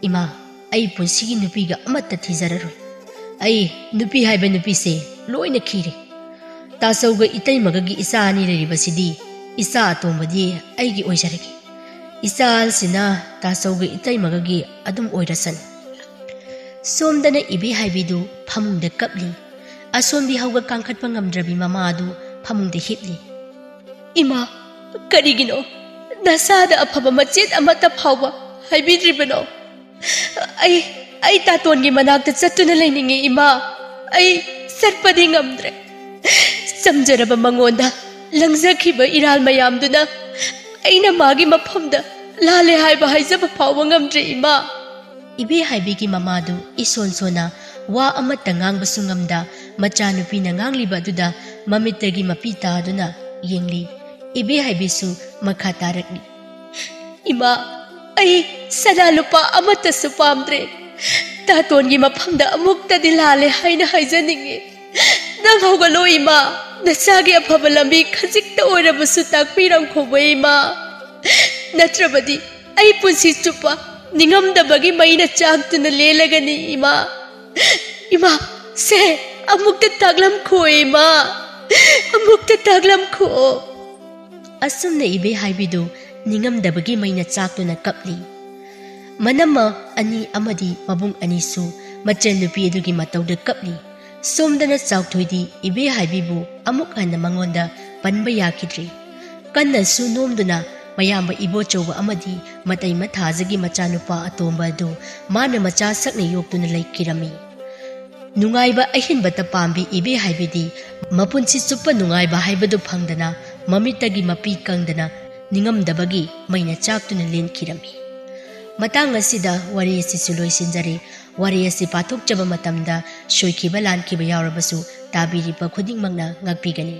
ꯏꯃꯥ ꯑꯩ ꯄꯨꯟꯁꯤꯒꯤ ꯅꯨꯄꯤꯒ ꯑꯃꯠꯇ ꯊꯤꯖꯔꯔꯣꯏ ꯑꯩ ꯅꯨꯄꯤ ꯍꯥꯏꯕ ꯅꯨꯄꯤꯁꯦ ꯂꯣꯏꯅ ꯈꯤꯔꯦ ꯇꯥꯆꯧꯒ ꯏꯇꯩꯃꯒꯒꯤ ꯏꯆꯥ ꯑꯅꯤ ꯂꯩꯔꯤꯕꯁꯤꯗꯤ ꯏꯆꯥ ꯑꯇꯣꯝꯕꯗꯤ ꯑꯩꯒꯤ ꯑꯣꯏꯖꯔꯒꯦ ꯏꯆꯥꯁꯤꯅ ꯇꯥꯆꯧꯒ ꯏꯇꯩꯃꯒꯒꯤ ꯑꯗꯨꯝ ꯑꯣꯏꯔꯁꯅꯨ ꯁꯣꯝꯗꯅ ꯏꯕꯦ ꯍꯥꯏꯕꯤꯗꯨ ꯐꯃꯨꯡꯗ ꯀꯞꯂꯤ ꯑꯁꯣꯝꯗꯤ ꯍꯧꯒꯠ ꯀꯥꯡꯈꯠꯄ ꯉꯝꯗ꯭ꯔꯕꯤ ꯃꯃꯥꯗꯨ ꯐꯃꯨꯡꯗ ꯍꯤꯞꯂꯤ ꯏꯃꯥ ꯀꯔꯤꯒꯤꯅꯣ ꯅꯁꯥꯗ ꯑꯐꯕ ꯃꯆꯦꯠ ꯑꯃꯠꯇ ꯐꯥꯎꯕ ꯍꯥꯏꯕꯤꯗ꯭ꯔꯤꯕꯅꯣ ꯑꯩ ꯇꯥꯇꯣꯟꯒꯤ ꯃꯅꯥꯛꯇ ꯆꯠꯇꯨꯅ ꯂꯩꯅꯤꯡꯉꯤ ꯏꯃꯥ ꯑꯩ ꯆꯠꯄꯗꯤ ꯉꯝꯗ꯭ꯔꯦ ꯆꯝꯖꯔꯕ ꯃꯉꯣꯟꯗ ꯂꯪꯖꯈꯤꯕ ꯏꯔꯥꯜ ꯃꯌꯥꯝꯗꯨꯅ ꯑꯩꯅ ꯃꯥꯒꯤ ꯃꯐꯝꯗ ꯂꯥꯜꯂꯦ ꯍꯥꯏꯕ ꯍꯥꯏꯖꯕ ꯐꯥꯎꯕ ꯉꯝꯗ꯭ꯔꯦ ꯏꯃꯥ ꯏꯕꯦ ꯍꯥꯏꯕꯤꯒꯤ ꯃꯃꯥꯗꯨ ꯏꯁꯣꯟ ꯁꯣꯟꯅ ꯋꯥ ꯑꯃꯠꯇ ꯉꯥꯡꯕꯁꯨ ꯉꯝꯗ ꯃꯆꯥꯅꯨꯄꯤꯅ ꯉꯥꯡꯂꯤꯕ ꯑꯗꯨꯗ ꯃꯃꯤꯠꯇꯒꯤ ꯃꯄꯤ ꯇꯥꯗꯨꯅ ꯌꯦꯡꯂꯤ ꯏꯕꯦ ꯍꯥꯏꯕꯤꯁꯨ ꯃꯈꯥ ꯇꯥꯔꯛꯂꯤ ꯏꯃꯥ ꯑꯩ ꯁꯅꯥ ꯂꯨꯄꯥ ꯑꯃꯠꯇꯁꯨ ꯄꯥꯝꯗ꯭ꯔꯦ ꯇꯥꯇꯣꯟꯒꯤ ꯃꯐꯝꯗ ꯑꯃꯨꯛꯇꯗꯤ ꯂꯥꯜꯂꯦ ꯍꯥꯏꯅ ꯍꯥꯏꯖꯅꯤꯡꯉꯤ ꯅꯪ ꯍꯧꯒꯠꯂꯣ ꯏꯃꯥ ꯅꯆꯥꯒꯤ ꯑꯐꯕ ꯂꯝꯕꯤ ꯈꯖꯤꯛꯇ ꯑꯣꯏꯔꯕꯁꯨ ꯇꯥꯛꯄꯤꯔꯝꯈꯣꯕ ꯏꯃꯥ ꯅꯠꯇ꯭ꯔꯕꯗꯤ ꯑꯩ ꯄꯨꯟꯁꯤ ꯆꯨꯞꯄ ꯅꯤꯡꯉꯝꯗꯕꯒꯤ ꯃꯩꯅ ꯆꯥꯛꯇꯨꯅ ꯂꯦꯜꯂꯒꯅꯤ ꯏꯃꯥ ꯏꯃꯥ ꯁꯦ ꯑꯃꯨꯛꯇ ꯇꯥꯛꯂꯝꯈꯣ ꯏꯃꯥ ꯑꯃꯨꯛꯇ ꯇꯥꯛꯂꯝꯈꯣ ꯑꯁꯨꯝꯅ ꯏꯕꯦ ꯍꯥꯏꯕꯤꯗꯨ ꯅꯤꯡꯉꯝꯗꯕꯒꯤ ꯃꯩꯅ ꯆꯥꯛꯇꯨꯅ ꯀꯞꯂꯤ ꯃꯅꯝꯃ ꯑꯅꯤ ꯑꯃꯗꯤ ꯃꯕꯨꯡ ꯑꯅꯤꯁꯨ ꯃꯆꯟꯅꯨꯄꯤ ꯑꯗꯨꯒꯤ ꯃꯇꯧꯗ ꯀꯞꯂꯤ ꯁꯣꯝꯗꯅ ꯆꯥꯎꯊꯣꯏꯗꯤ ꯏꯕꯦ ꯍꯥꯏꯕꯤꯕꯨ ꯑꯃꯨꯛ ꯍꯟꯅ ꯃꯉꯣꯟꯗ ꯄꯟꯕ ꯌꯥꯈꯤꯗ꯭ꯔꯤ ꯀꯟꯅꯁꯨ ꯅꯣꯝꯗꯨꯅ ꯃꯌꯥꯝꯕ ꯏꯕꯣꯆꯧꯕ ꯑꯃꯗꯤ ꯃꯇꯩ ꯃꯊꯥꯖꯒꯤ ꯃꯆꯥꯅꯨꯄꯥ ꯑꯇꯣꯝꯕ ꯑꯗꯨ ꯃꯥꯅ ꯃꯆꯥ ꯁꯛꯅ ꯌꯣꯛꯇꯨꯅ ꯂꯩꯈꯤꯔꯝꯃꯤ ꯅꯨꯡꯉꯥꯏꯕ ꯑꯍꯤꯟꯕꯇ ꯄꯥꯝꯕꯤ ꯏꯕꯦ ꯍꯥꯏꯕꯤꯗꯤ ꯃꯄꯨꯟꯁꯤ ꯆꯨꯞꯄ ꯅꯨꯡꯉꯥꯏꯕ ꯍꯥꯏꯕꯗꯨ ꯐꯪꯗꯅ ꯃꯃꯤꯠꯇꯒꯤ ꯃꯄꯤ ꯀꯪꯗꯅ ꯅꯤꯡꯉꯝꯗꯕꯒꯤ ꯃꯩꯅ ꯆꯥꯛꯇꯨꯅ ꯂꯦꯟꯈꯤꯔꯝꯃꯤ ꯃꯇꯥꯡ ꯑꯁꯤꯗ ꯋꯥꯔꯤ ꯑꯁꯤꯁꯨ ꯂꯣꯏꯁꯤꯟꯖꯔꯦ ꯋꯥꯔꯤ ꯑꯁꯤ ꯄꯥꯊꯣꯛꯆꯕ ꯃꯇꯝꯗ ꯁꯣꯏꯈꯤꯕ ꯂꯥꯟꯈꯤꯕ ꯌꯥꯎꯔꯕꯁꯨ ꯇꯥꯕꯤꯔꯤꯕ ꯈꯨꯗꯤꯡꯃꯛꯅ ꯉꯥꯛꯄꯤꯒꯅꯤ